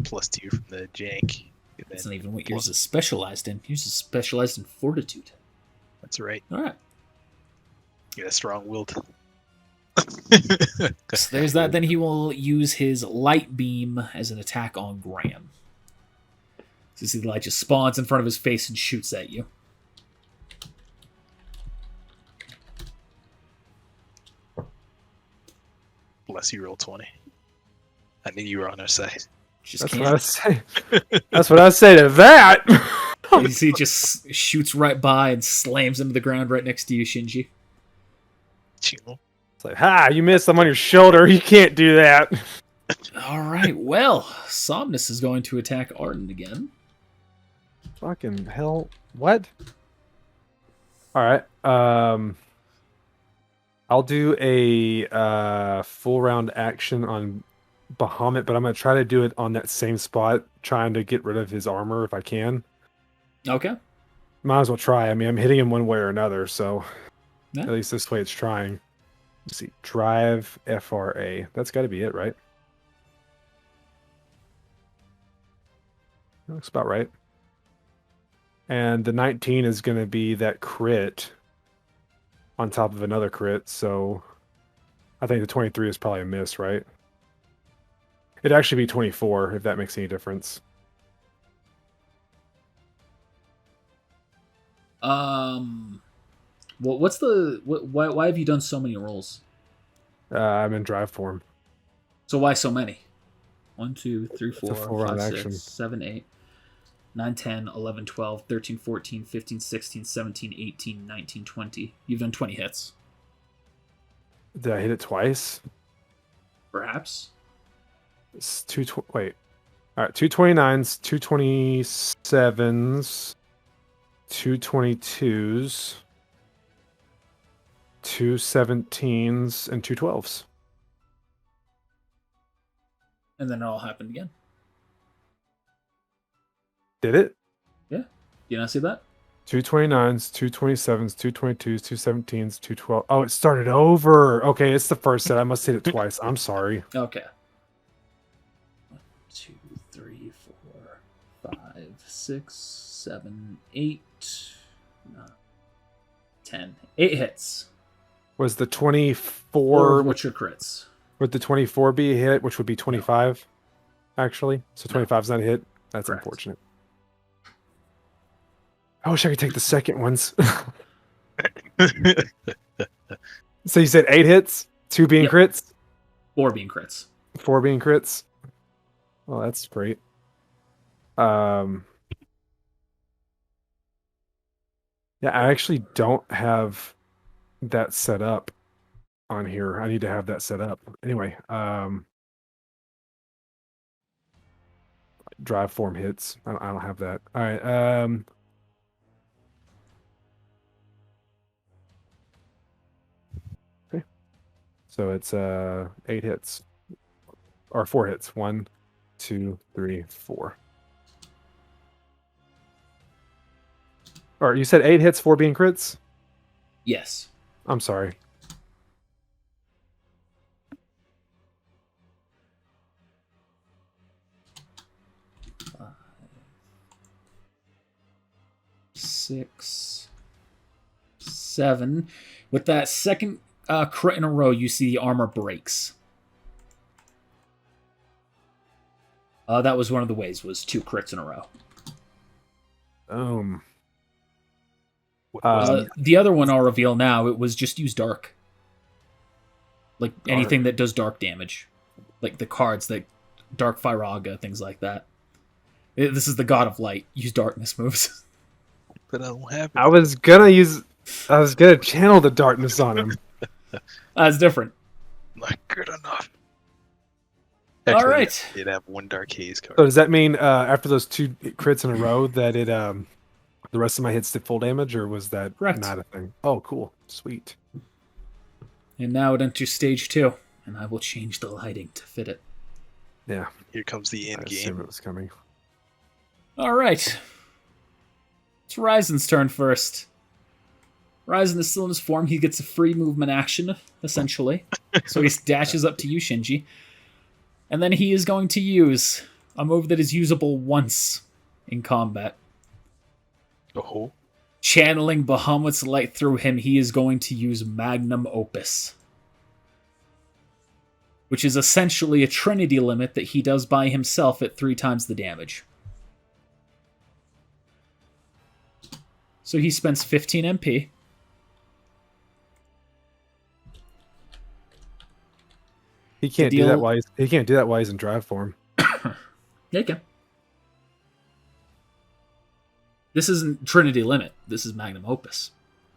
+2 from the jank. That's not even what yours is specialized in. Yours is specialized in fortitude. That's right. All right. Yeah, strong-willed. So there's that. Then he will use his light beam as an attack on Graham. So you see the light just spawns in front of his face and shoots at you. Bless you, roll 20. I knew you were on our side. Just That's can't. what I say. That's what I say to that. You see, it just shoots right by and slams into the ground right next to you, Shinji. Chill. It's like, ha! You missed. I'm on your shoulder. You can't do that. All right, well, Somnus is going to attack Arden again. Fucking hell! What? All right. I'll do a full round action on Bahamut, but I'm gonna try to do it on that same spot, trying to get rid of his armor if I can. Okay. Might as well try. I mean, I'm hitting him one way or another, so Yeah. at least this way it's trying. Let's see. Drive FRA. That's got to be it, right? That looks about right. And the 19 is going to be that crit on top of another crit, so I think the 23 is probably a miss, right? It'd actually be 24 if that makes any difference. Well, what's the why have you done so many rolls? I'm in drive form. So why so many? 1, 2, 3, a 4, full 5, round 6, action. 7, 8, 9, 10, 11, 12, 13, 14, 15, 16, 17, 18, 19, 20. You've done 20 hits. Did I hit it twice? Perhaps. It's wait. All right, 229s, 227s, 222s, 217s, and 212s. And then it all happened again. Did it? Yeah. Do you not see that? 229s, 227s, 222s, 217s, 212. Oh, it started over. Okay, it's the first set. I must hit it twice. I'm sorry. Okay. 1, 2, 3, 4, 5, 6, 7, 8, 9, 10. 8 hits. Was the Or 24 what's your crits? would the 24 be a hit, which would be 25 actually? So 25 is not a hit. That's Correct. unfortunate. I wish I could take the second ones. So you said 8 hits, 2 being Yep. crits, Or being crits. 4 being crits. Oh, that's great. Yeah, I actually don't have that set up on here. I need to have that set up. Anyway, drive form hits. I don't have that. All right. Okay. So it's 8 hits. Or 4 hits. 1, 2, 3, 4. Or you said 8 hits, 4 being crits? Yes. I'm sorry. Six, 7. With that second crit in a row, you see the armor breaks. That was one of the ways, was 2 crits in a row. The other one I'll reveal now, it was just use dark. Like anything that does dark damage. Like the cards that Dark Firaga, things like that. This is the God of Light. Use darkness moves. But I don't have it. I was gonna channel the darkness on him. That's different. Not good enough. All right. It did have 1 Dark Haze card. So does that mean after those 2 crits in a row that it the rest of my hits did full damage, or was that Correct. not a thing? Oh, cool, sweet. And now it enters stage 2, and I will change the lighting to fit it. Yeah, Here comes the I end assume game. it was coming. All right. It's Ryzen's turn first. Ryzen is still in his form. He gets a free movement action, essentially. So he dashes up to you, Shinji. And then he is going to use a move that is usable once in combat. Oh. Channeling Bahamut's light through him, he is going to use Magnum Opus, which is essentially a Trinity limit that he does by himself at 3 times the damage. So he spends 15 MP. He can't do that while he's in drive form. Yeah, he can. This isn't Trinity limit. This is Magnum Opus.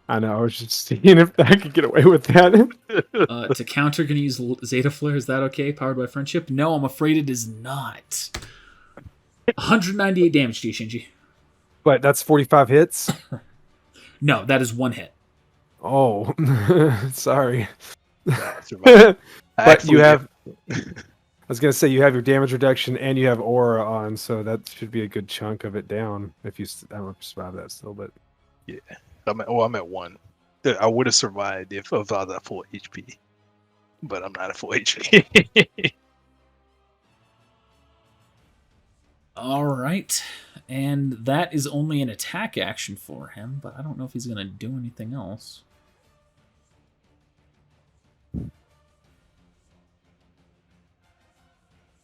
I know. I was just seeing if I could get away with that. To counter, gonna use Zeta Flare. Is that okay? Powered by friendship? No, I'm afraid it is not. 198 damage to you, Shinji. But that's 45 hits? No, that is 1 hit. Oh, sorry. But you have... I was going to say, you have your damage reduction and you have aura on, so that should be a good chunk of it down. If you... I don't survive that still, but... Yeah. I'm at 1. I would have survived if I was at full HP. But I'm not at full HP. Alright. And that is only an attack action for him, but I don't know if he's going to do anything else.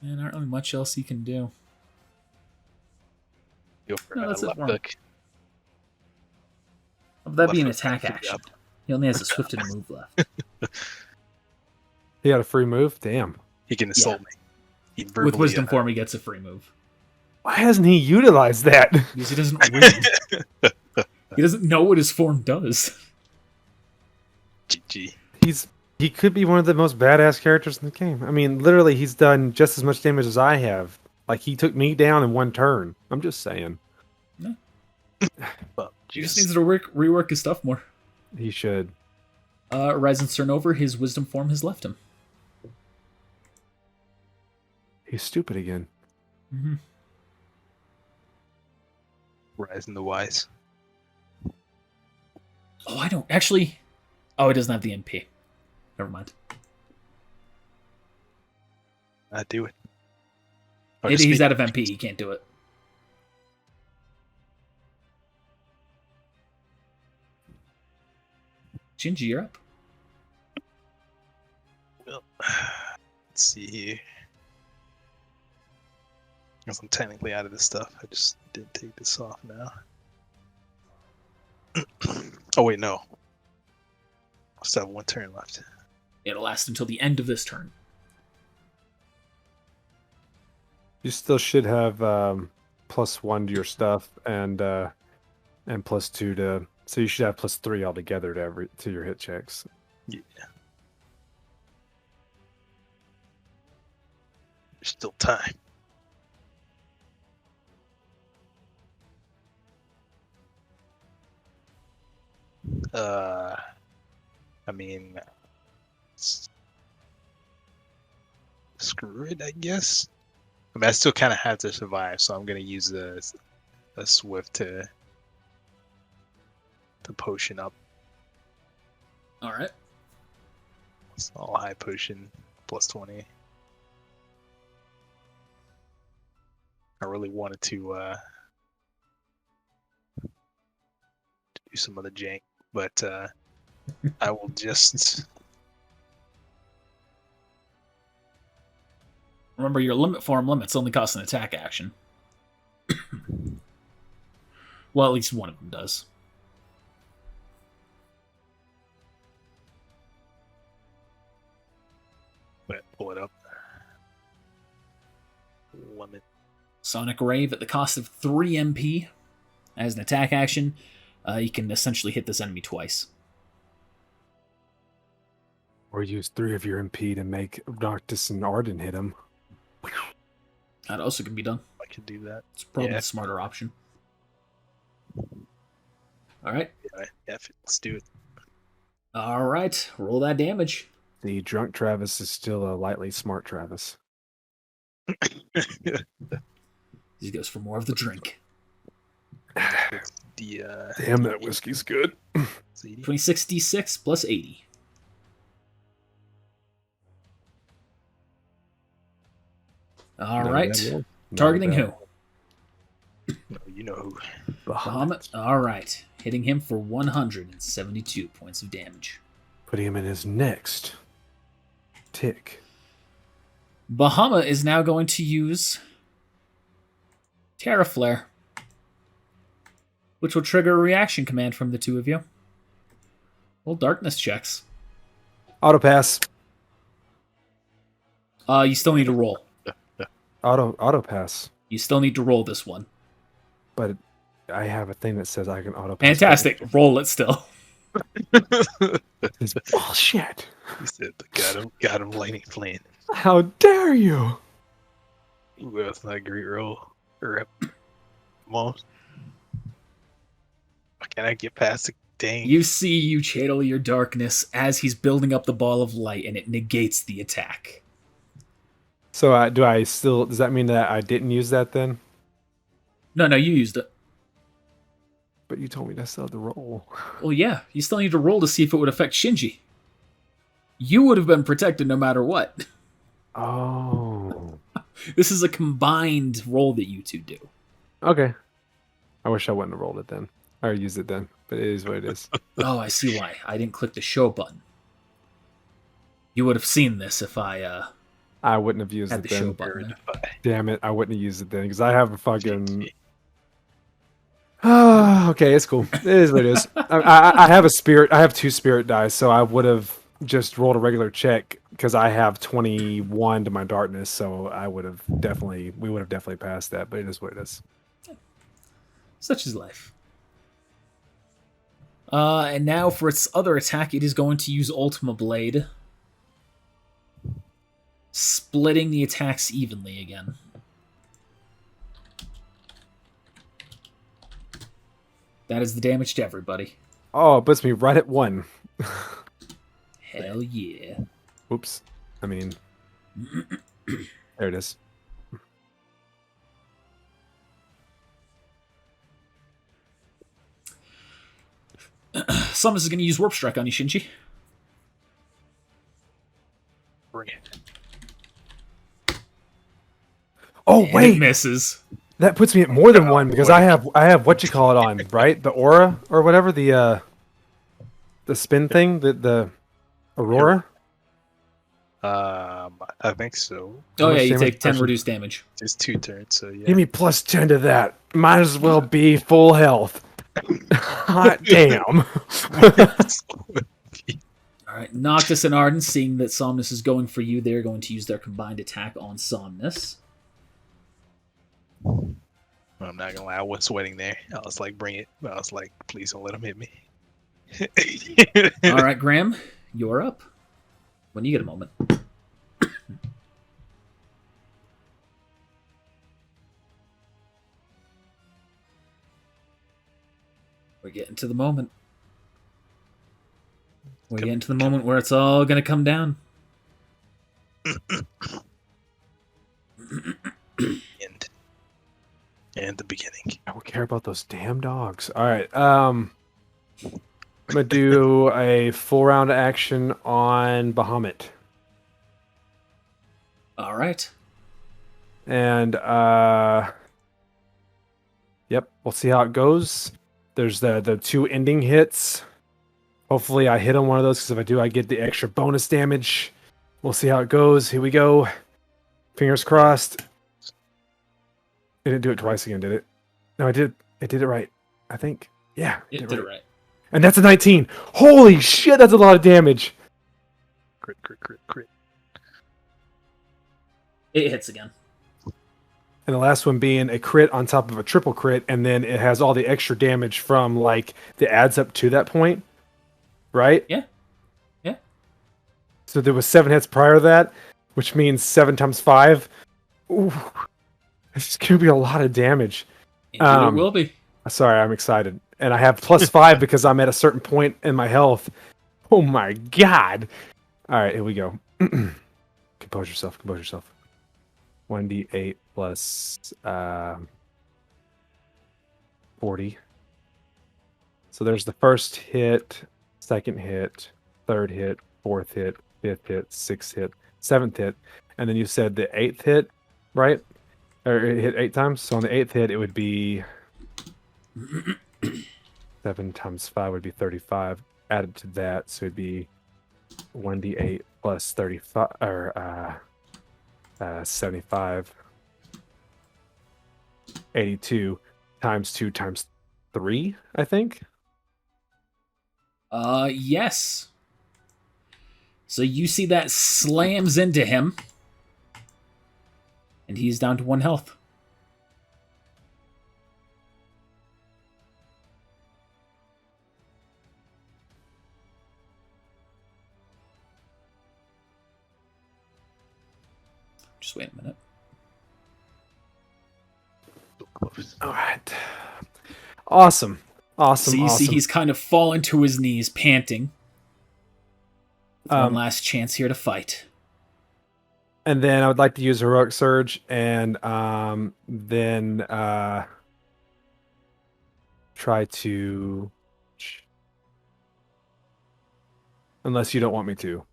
Man, not really much else he can do. Go for No, that's it left for him. hook. Would that be an Left hook attack back action? up. He only has a swift and a move left. He got a free move? Damn. He can assault me. He With verbally, Wisdom Form, he gets a free move. Why hasn't he utilized that? Because he doesn't read. He doesn't know what his form does. GG. He could be one of the most badass characters in the game. I mean, literally, he's done just as much damage as I have. Like, he took me down in 1 turn. I'm just saying. No. Well, He just needs to rework his stuff more. He should. Ryzen Cernover, his Wisdom Form has left him. He's stupid again. Mm-hmm. Rising the Wise. Oh, I don't... Actually... Oh, it doesn't have the NP. Never mind. I do it. He's out of MP. He can't do it. Shinji, you're up. Well, let's see here. Because I'm technically out of this stuff. I just did take this off now. Oh wait, no. I still have 1 turn left. It'll last until the end of this turn. You still should have +1 to your stuff and +2 to... So you should have +3 altogether to your hit checks. Yeah. There's still time. I mean, screw it, I guess. I mean, I still kind of have to survive, so I'm gonna use a swift to potion up. All right. It's all high potion, +20. I really wanted to do some other jank, but I will just... Remember, your limit form limits only cost an attack action. Well, at least one of them does. Wait, pull it up. Limit. Sonic Rave at the cost of 3 MP. As an attack action, you can essentially hit this enemy twice. Or use 3 of your MP to make Noctis and Arden hit him. That also can be done. I can do that. It's probably the smarter option. Alright. Yeah, let's do it. Alright, roll that damage. The drunk Travis is still a lightly smart Travis. He goes for more of the drink. Damn, that whiskey's good. 26d6 plus 80. Alright. Targeting who? you know who. Bahamut. All right. Hitting him for 172 points of damage. Putting him in his next tick. Bahamut is now going to use Terra Flare, which will trigger a reaction command from the two of you. Well, darkness checks. Auto pass. You still need to roll. Auto pass. You still need to roll this one. But I have a thing that says I can auto pass. Fantastic. Roll it still. It's bullshit. He said, got him lightning flame. How dare you? Ooh, that's not a great roll. Rip. Come on. Can I get past the dang? You see you channel your darkness as he's building up the ball of light, and it negates the attack. So does that mean that I didn't use that then? No, you used it. But you told me to still have to roll. Well, yeah, you still need to roll to see if it would affect Shinji. You would have been protected no matter what. Oh. This is a combined roll that you two do. Okay. I wish I wouldn't have rolled it then. Or used it then. But it is what it is. Oh, I see why. I didn't click the show button. You would have seen this if I wouldn't have used had it the then. show button. Damn it, I wouldn't have used it then because I have a fucking. Okay, it's cool. It is what it is. I have a spirit. I have 2 spirit dice, so I would have just rolled a regular check because I have 21 to my darkness. So we would have definitely passed that. But it is what it is. Such is life. And now for its other attack, it is going to use Ultima Blade, splitting the attacks evenly again. That is the damage to everybody. Oh, it puts me right at 1. Hell yeah. Oops. I mean, there it is. Summonus is going to use Warp Strike on you, Shinji. Bring it. Oh, And wait. it misses. That puts me at more than 1 because I have what you call it on, right? The aura or whatever, the spin thing, the aurora. I think so. Oh much yeah, you damage take 10 person? reduced damage. It's 2 turns, so yeah. Give me plus 10 to that. Might as well be full health. Hot damn. Alright, Noctis and Arden, seeing that Somnus is going for you, they're going to use their combined attack on Somnus. I'm not gonna lie, I was sweating there. I was like, bring it. But I was like, please don't let him hit me. Alright, Graham, you're up. When you get a moment. We're getting to the moment. We're getting to the moment where it's all going to come down. And the beginning. I don't care about those damn dogs. All right. I'm going to do a full round action on Bahamut. All right. And, yep, we'll see how it goes. There's the 2 ending hits. Hopefully I hit on one of those, because if I do, I get the extra bonus damage. We'll see how it goes. Here we go. Fingers crossed. It didn't do it twice again, did it? No, I did. It did it right. I think. Yeah. It did it right. And that's a 19. Holy shit, that's a lot of damage. Crit, crit, crit, crit. It hits again. And the last one being a crit on top of a triple crit, and then it has all the extra damage from, like, the adds up to that point. Right? Yeah. Yeah. So there was 7 hits prior to that, which means 7 times 5. Ooh. This is going to be a lot of damage. Indeed it will be. Sorry, I'm excited. And I have plus 5 because I'm at a certain point in my health. Oh my god. All right, here we go. Compose yourself. 1d8 plus 40. So there's the first hit, second hit, third hit, fourth hit, fifth hit, sixth hit, seventh hit. And then you said the 8th hit, right? Or it hit 8 times. So on the 8th hit, it would be 7 times 5 would be 35. Added to that, so it'd be 1d8 plus 35, or 75. 82 times 2 times 3, I think. Yes. So you see that slams into him, and he's down to 1 health. Just wait a minute. All right. Awesome. So you see he's kind of fallen to his knees, panting. One last chance here to fight. And then I would like to use Heroic Surge and then try to... Unless you don't want me to.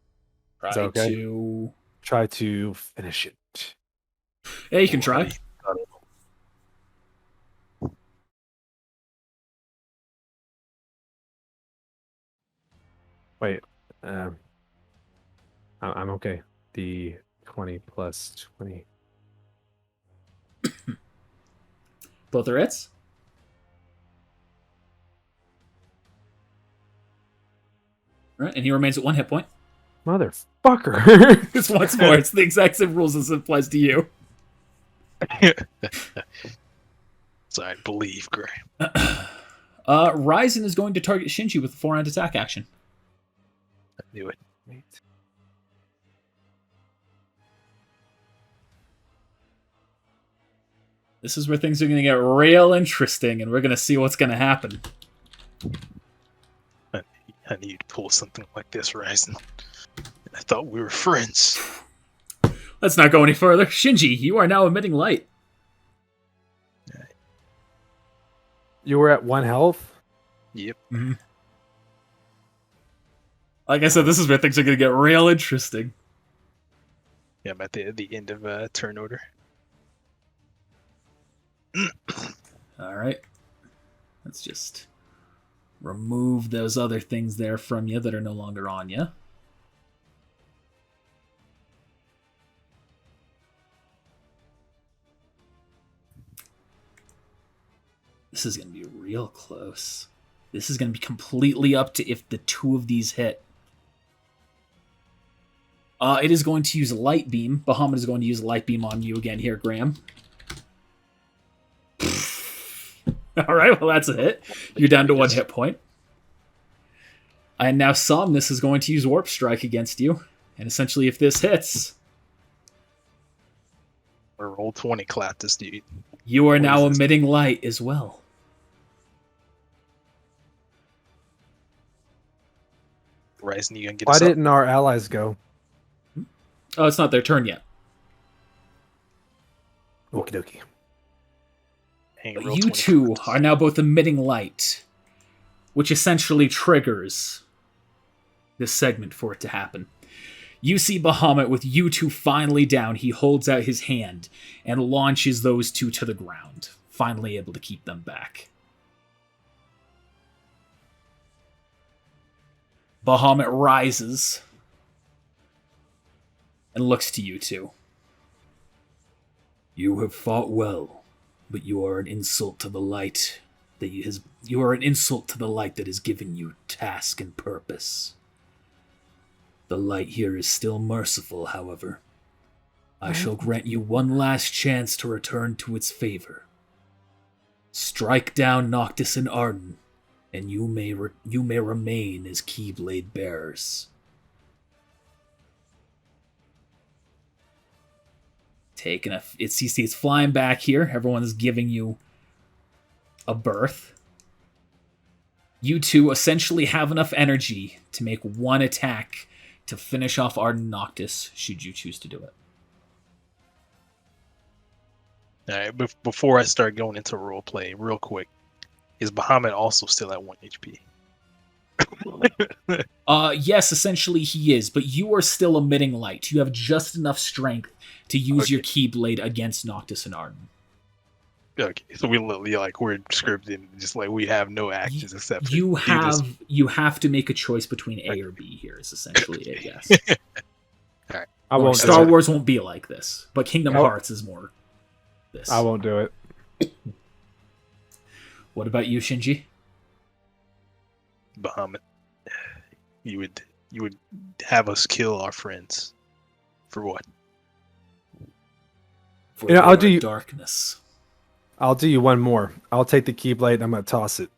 Is that okay? Try to finish it. Yeah, you can try. Wait. I'm okay. The 20 plus 20. Both are hits? Right, and he remains at 1 hit point. Motherfucker! Just once more, it's the exact same rules as it applies to you. So I believe, Graham. Ryzen is going to target Shinji with a 4-round attack action. I knew it. This is where things are going to get real interesting, and we're going to see what's going to happen. I need you to pull something like this, Ryzen. I thought we were friends. Let's not go any further. Shinji, you are now emitting light. You were at 1 health? Yep. Mm-hmm. Like I said, this is where things are going to get real interesting. Yeah, I'm at the end of turn order. Alright. Let's just remove those other things there from you that are no longer on you. This is going to be real close. This is going to be completely up to if the 2 of these hit. It is going to use Light Beam. Bahamut is going to use Light Beam on you again here, Graham. Alright, well that's a hit. You're down to 1 hit point. And now Somnus is going to use Warp Strike against you. And essentially if this hits... Or roll 20, clap this dude. You are now emitting light as well. Ryzen, you gonna get Why us up? didn't our allies go? Oh, it's not their turn yet. Okie dokie. You two are now both emitting light, which essentially triggers this segment for it to happen. You see Bahamut with you two finally down. He holds out his hand and launches those 2 to the ground, finally able to keep them back. Bahamut rises and looks to you two. You have fought well, but you are an insult to the light you are an insult to the light that has given you task and purpose. The light here is still merciful, however. I shall grant you one last chance to return to its favor. Strike down Noctis and Arden, and you may remain as Keyblade bearers. You see it's flying back here. Everyone's giving you a berth. You two essentially have enough energy to make 1 attack to finish off Arden Noctis, should you choose to do it. Alright, before I start going into roleplay, real quick, is Bahamut also still at 1 HP? Yes, essentially he is, but you are still emitting light. You have just enough strength to use your Keyblade against Noctis and Arden. Okay, so we literally we're scripted, just like we have no actions except You for do this. have to make a choice between A or B here. Is essentially it. Yes. All right. I Or won't Star do it. Wars won't be like this, but Kingdom Nope. Hearts is more this. I won't do it. What about you, Shinji? Bahamut, you would have us kill our friends for what? For Yeah, I'll your do you- darkness. I'll do you one more. I'll take the Keyblade and I'm gonna toss it.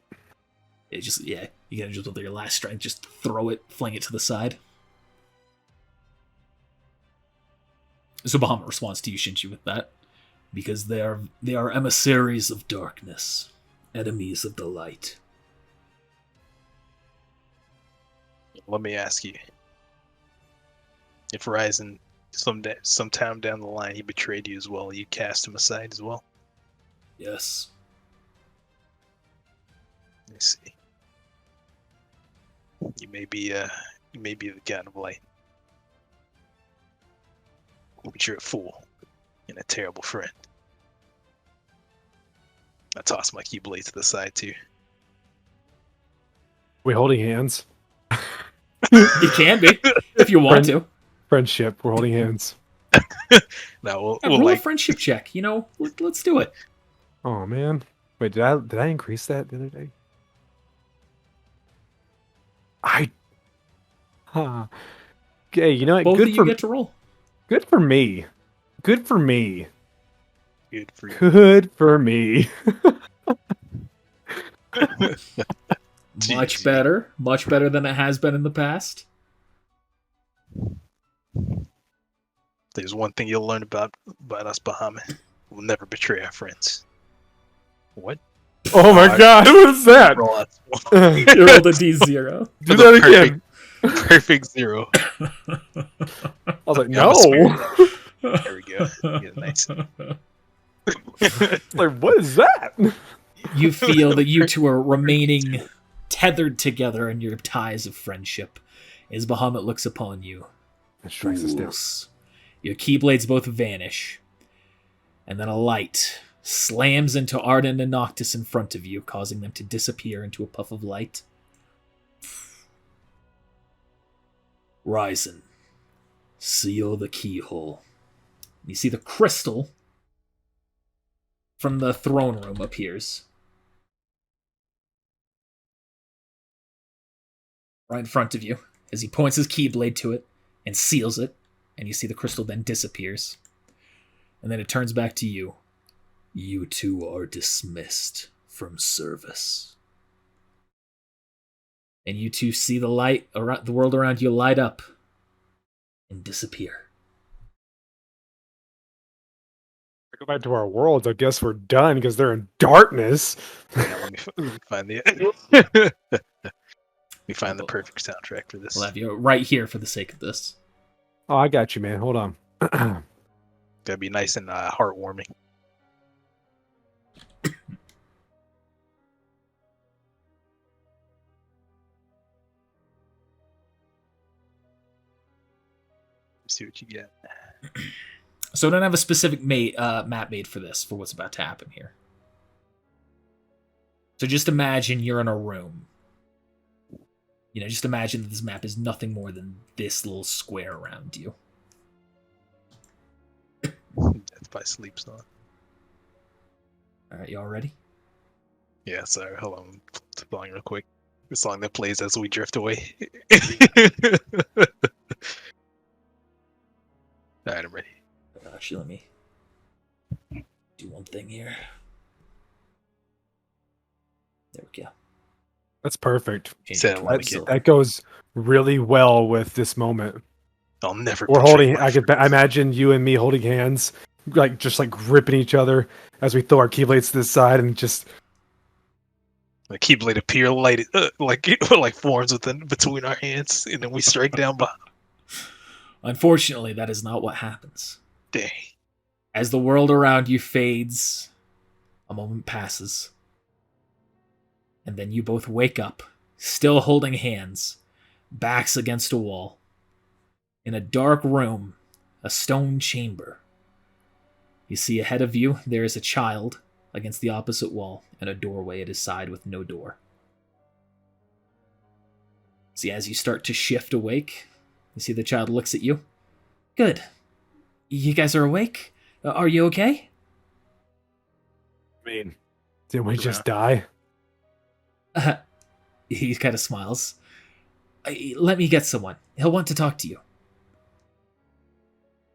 You gotta just with your last strike, just throw it, fling it to the side. So Bahamut responds to you, Shinji, with that. Because they are emissaries of darkness, enemies of the light. Let me ask you: if Ryzen sometime down the line he betrayed you as well, you cast him aside as well? Yes. Let me see. You may be the god of light, but you're a fool and a terrible friend. I toss my Keyblade to the side too. We holding hands. You can be, if you want to. Friendship. We're holding hands. Now Yeah, roll a friendship check. Let's do it. Oh man. Wait, did I increase that the other day? Okay, you know what? Both of you get to roll. Good for me. Good for me. Good for you. Good for me. Much better. Much better than it has been in the past. There's one thing you'll learn about us, Bahamut. We'll never betray our friends. What? Oh my god, what is that? Roll out. You rolled a D0. Do that again. Perfect 0. I was like, Yeah, no. There we go. Yeah, nice. Like, what is that? You feel that you two are remaining tethered together in your ties of friendship as Bahamut looks upon you. It strikes us down. Fools. Your keyblades both vanish, and then a light slams into Arden and Noctis in front of you, causing them to disappear into a puff of light. Ryzen, seal the keyhole. You see the crystal from the throne room appears. Right in front of you, as he points his keyblade to it and seals it, and you see the crystal then disappears. And then it turns back to you. You two are dismissed from service. And you two see the light around the world around you light up and disappear. Go back to our worlds. I guess we're done because they're in darkness. Yeah, let me find the let me find the perfect soundtrack for this. We'll have you right here for the sake of this. Oh, I got you, man. Hold on. Gotta be nice and heartwarming. Let's see what you get. So I don't have a specific map made for this, for what's about to happen here. So just imagine you're in a room. You know, just imagine that this map is nothing more than this little square around you. Death by Sleep song. Alright, y'all ready? Yeah, sorry, hold on. The song real quick. The song that plays as we drift away. Alright, I'm ready. Actually, let me do one thing here. There we go. That's perfect. Change Say it it to loud pencil. again. That goes really well with this moment. I'll never. We're betray holding. my I friends. imagine you and me holding hands, just gripping each other as we throw our keyblades to the side and just. The Keyblade appear light, like forms between our hands, and then we strike down by. Unfortunately, that is not what happens. Dang. As the world around you fades, a moment passes. And then you both wake up, still holding hands, backs against a wall. In a dark room, a stone chamber. You see ahead of you, there is a child against the opposite wall and a doorway at his side with no door. See, as you start to shift awake, you see the child looks at you. Good. You guys are awake? Are you okay? I mean, didn't we just die? He kind of smiles. Let me get someone. He'll want to talk to you.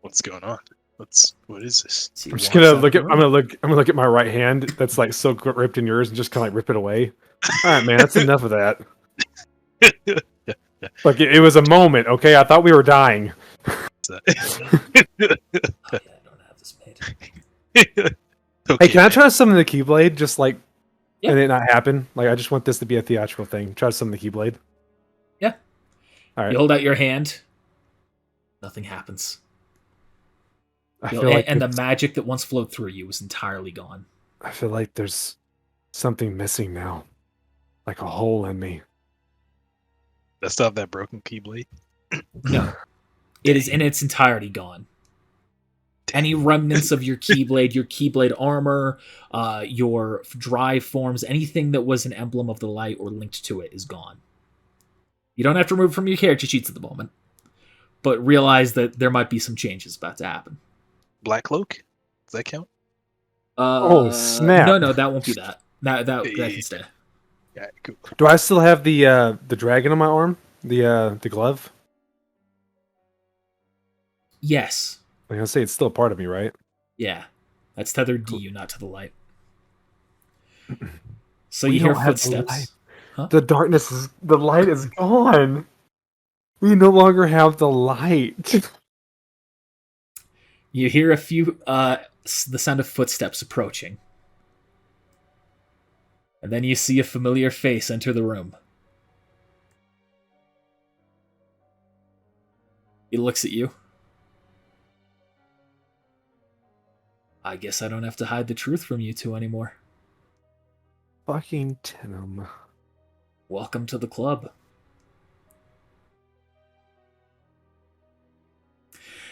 What's going on? What is this? So I'm just gonna look at. I'm gonna look at my right hand that's like so ripped in yours, and just kind of like rip it away. All right, man, that's enough of that. Like it was a moment, okay? I thought we were dying. Oh, yeah, I don't have this made. Hey, can I try to summon the Keyblade? Just like, Yeah. and it not happen? Like, I just want this to be a theatrical thing. Try to summon the Keyblade. Yeah. All right. You hold out your hand. Nothing happens. I feel like and the magic that once flowed through you was entirely gone. I feel like there's something missing now, like a hole in me. That's not that broken Keyblade. No. It is in its entirety gone. Any remnants of your Keyblade armor, your drive forms, anything that was an emblem of the light or linked to it is gone. You don't have to remove from your character sheets at the moment, but realize that there might be some changes about to happen. Black Cloak? Does that count? Oh, snap. No, that won't be that. That can stay. Yeah, cool. Do I still have the dragon on my arm? The glove? Yes. Like I say, it's still a part of me, right? Yeah. That's tethered to you, not to the light. So We you hear don't have the light. footsteps. Huh? The light is gone. We no longer have the light. You hear a few, the sound of footsteps approaching. And then you see a familiar face enter the room. He looks at you. I guess I don't have to hide the truth from you two anymore. Fucking Tenem. Welcome to the club.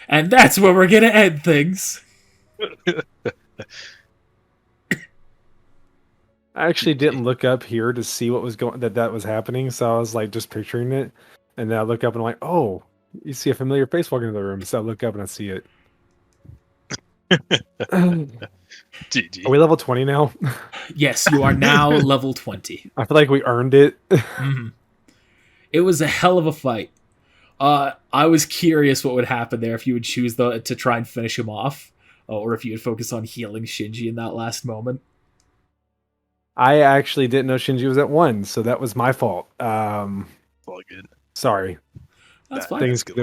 And that's where we're gonna end things. I actually didn't look up here to see what was that was happening, so I was like just picturing it, and then I look up and I'm like, oh, you see a familiar face walking into the room, so I look up and I see it. GG. Are we level 20 now? Yes, you are now level 20. I feel like we earned it. Mm-hmm. It was a hell of a fight. I was curious what would happen there if you would choose to try and finish him off, or if you would focus on healing Shinji in that last moment. I actually didn't know Shinji was at 1, so that was my fault. All good. Sorry. That's fine. Things could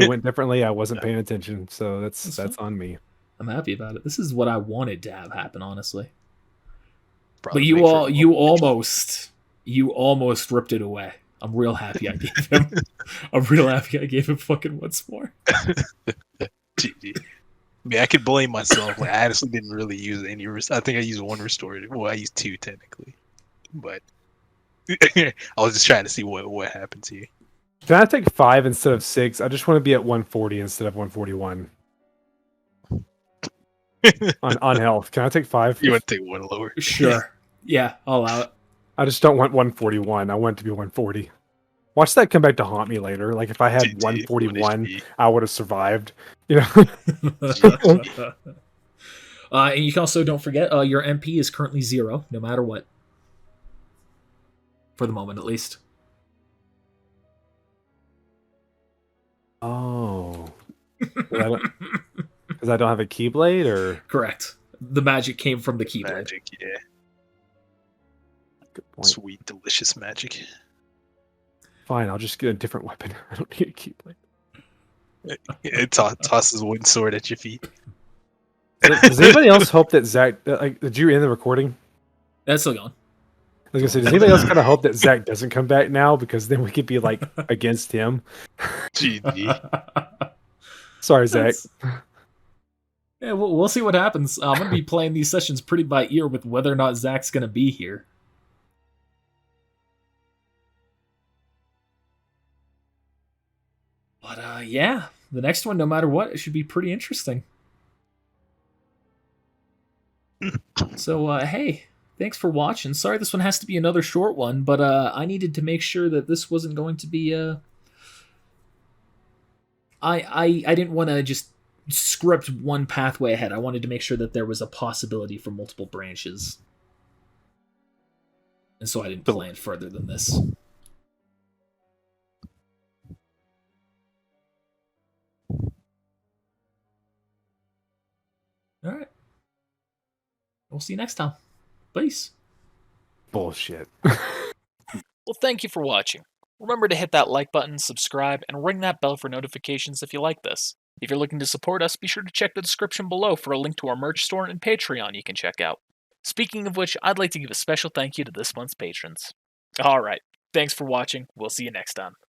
have went differently. I wasn't paying attention, so that's on me. I'm happy about it. This is what I wanted to have happen, honestly. Probably But you almost ripped it away. I'm real happy I gave him. I'm real happy I gave him fucking once more. GG. I mean, I could blame myself. Like, I honestly didn't really use any. I think I used 1 restorative. Well, I used 2 technically, but I was just trying to see what happened to you. Can I take 5 instead of 6? I just want to be at 140 instead of 141. on health. Can I take 5? You want to take 1 lower? Sure. Yeah, I'll allow it. I just don't want 141. I want it to be 140. Watch that come back to haunt me later. Like if I had GG, 141, 1 I would have survived. You know. And you can also don't forget your MP is currently 0, no matter what. For the moment, at least. Oh. Because I don't have a Keyblade, or Correct. The magic came from the Keyblade. Magic, yeah. good point. Sweet, delicious magic. Fine, I'll just get a different weapon. I don't need a Keyblade. It tosses a wooden sword at your feet. Does anybody else hope that Zach? Did you end the recording? That's still going. I was gonna say, does anybody else kind of hope that Zach doesn't come back now, because then we could be like against him? GG. Sorry, Zach. Yeah, we'll see what happens. I'm going to be playing these sessions pretty by ear with whether or not Zach's going to be here. But yeah, the next one, no matter what, it should be pretty interesting. So, hey, thanks for watching. Sorry this one has to be another short one, but I needed to make sure that this wasn't going to be I didn't want to just script one pathway ahead. I wanted to make sure that there was a possibility for multiple branches. And so I didn't plan further than this. All right. We'll see you next time. Peace. Bullshit. Well, thank you for watching. Remember to hit that like button, subscribe, and ring that bell for notifications if you like this. If you're looking to support us, be sure to check the description below for a link to our merch store and Patreon you can check out. Speaking of which, I'd like to give a special thank you to this month's patrons. Alright, thanks for watching. We'll see you next time.